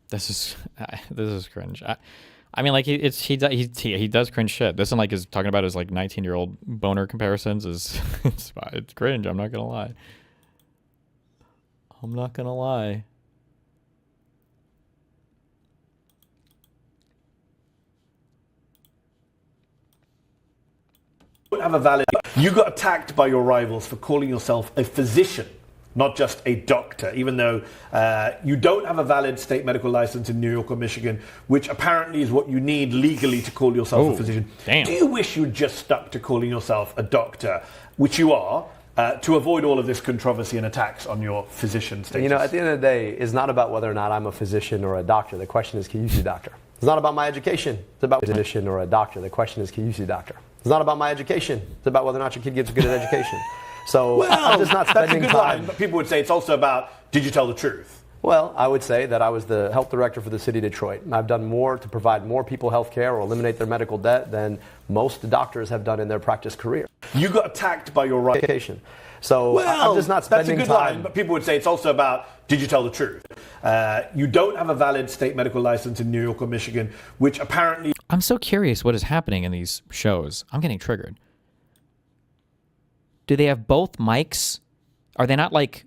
Speaker 2: This is cringe. I mean, like he does cringe shit. This and like is talking about his like 19-year-old boner comparisons is it's cringe. I'm not gonna lie. I'm not gonna lie.
Speaker 11: Have a valid. You got attacked by your rivals for calling yourself a physician, not just a doctor, even though you don't have a valid state medical license in New York or Michigan, which apparently is what you need legally to call yourself a physician.
Speaker 2: Damn.
Speaker 11: Do you wish you'd just stuck to calling yourself a doctor, which you are, to avoid all of this controversy and attacks on your physician status?
Speaker 12: You know, at the end of the day, it's not about whether or not I'm a physician or a doctor. The question is, can you see a doctor? It's not about my education. It's about a physician or a doctor. The question is, can you see a doctor? It's not about my education. It's about whether or not your kid gets a good education. So I'm just not spending
Speaker 11: that's a good
Speaker 12: time.
Speaker 11: line, but people would say it's also about, did you tell the truth?
Speaker 12: Well, I would say that I was the health director for the city of Detroit. I've done more to provide more people health care or eliminate their medical debt than most doctors have done in their practice career.
Speaker 11: You got attacked by your
Speaker 12: education. So I'm just not spending
Speaker 11: that's a good
Speaker 12: time.
Speaker 11: line, but people would say it's also about, did you tell the truth? You don't have a valid state medical license in New York or Michigan, which apparently...
Speaker 2: I'm so curious what is happening in these shows. I'm getting triggered. Do they have both mics? Are they not like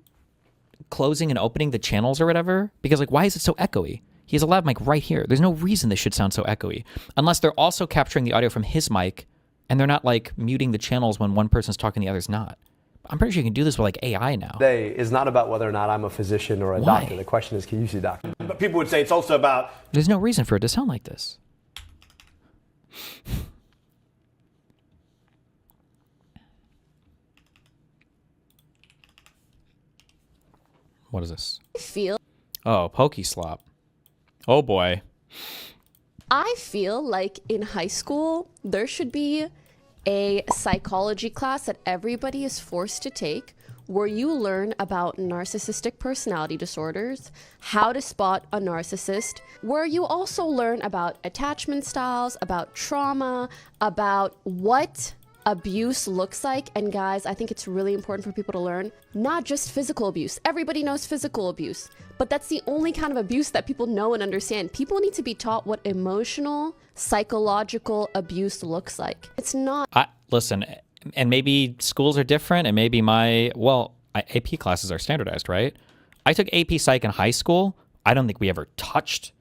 Speaker 2: closing and opening the channels or whatever? Because like, why is it so echoey? He has a lav mic right here. There's no reason this should sound so echoey. Unless they're also capturing the audio from his mic and they're not like muting the channels when one person's talking, the other's not. I'm pretty sure you can do this with like AI now.
Speaker 12: Today is not about whether or not I'm a physician or a doctor. The question is, can you see a doctor?
Speaker 11: But people would say it's also about...
Speaker 2: There's no reason for it to sound like this. What is this? Oh, Pokey Slop. Oh boy.
Speaker 13: I feel like in high school, there should be a psychology class that everybody is forced to take where you learn about narcissistic personality disorders, how to spot a narcissist, where you also learn about attachment styles, about trauma, about what abuse looks like. And guys, I think it's really important for people to learn not just physical abuse. Everybody knows physical abuse, but that's the only kind of abuse that people know and understand. People need to be taught what emotional, psychological abuse looks like. It's not.
Speaker 2: Listen, and maybe schools are different, and maybe AP classes are standardized, right? I took AP Psych in high school. I don't think we ever touched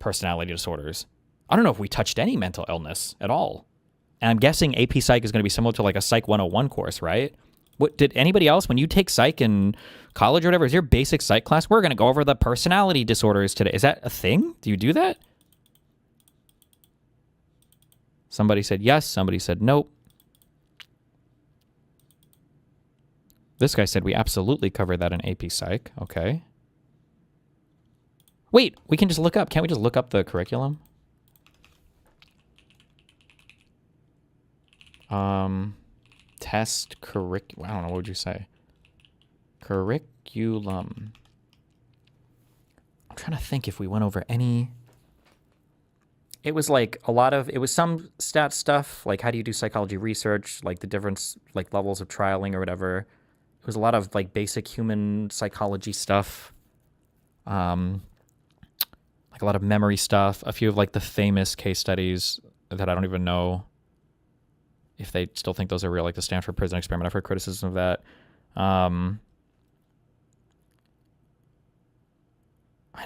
Speaker 2: personality disorders. I don't know if we touched any mental illness at all. And I'm guessing AP Psych is going to be similar to like a Psych 101 course, right? What did anybody else, when you take Psych in college or whatever, is your basic Psych class? We're going to go over the personality disorders today. Is that a thing? Do you do that? Somebody said yes. Somebody said nope. This guy said we absolutely cover that in AP Psych. Okay. Wait, we can just look up. Can't we just look up the curriculum? Test curriculum. I don't know. What would you say? Curriculum. I'm trying to think if we went over any. It was like it was some stat stuff, like how do you do psychology research, like the different like levels of trialing or whatever. It was a lot of like basic human psychology stuff. Like a lot of memory stuff, a few of like the famous case studies that I don't even know if they still think those are real, like the Stanford Prison Experiment. I've heard criticism of that. I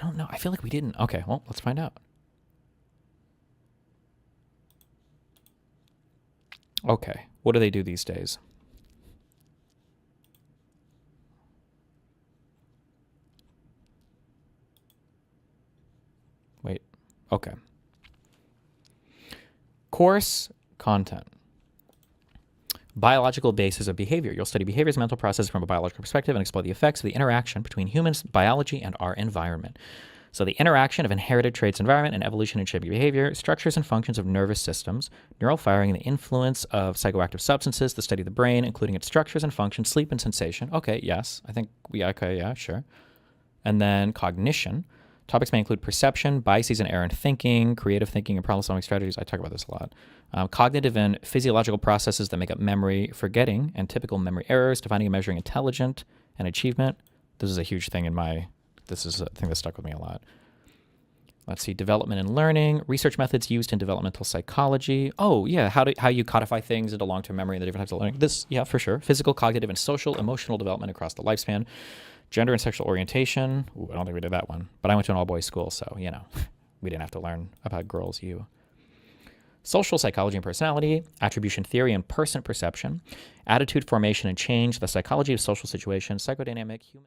Speaker 2: don't know. I feel like we didn't. Okay, well, let's find out. Okay, what do they do these days? Wait, okay. Course content. Biological basis of behavior. You'll study behaviors and mental processes from a biological perspective and explore the effects of the interaction between humans, biology, and our environment. So the interaction of inherited traits, environment, and evolution in shaping behavior, structures and functions of nervous systems, neural firing, and the influence of psychoactive substances, the study of the brain, including its structures and functions, sleep and sensation. Okay, yes. I think okay, yeah, sure. And then cognition. Topics may include perception, biases and error in thinking, creative thinking, and problem-solving strategies. I talk about this a lot. Cognitive and physiological processes that make up memory, forgetting, and typical memory errors, defining and measuring intelligence and achievement. This is a huge thing this is a thing that stuck with me a lot. Let's see, development and learning, research methods used in developmental psychology. Oh, yeah, how you codify things into long-term memory and the different types of learning. This, yeah, for sure. Physical, cognitive, and social, emotional development across the lifespan. Gender and sexual orientation. Ooh, I don't think we did that one. But I went to an all-boys school, so, you know, we didn't have to learn about girls, you. Social psychology and personality, attribution theory and person perception, attitude formation and change, the psychology of social situations, psychodynamic, human...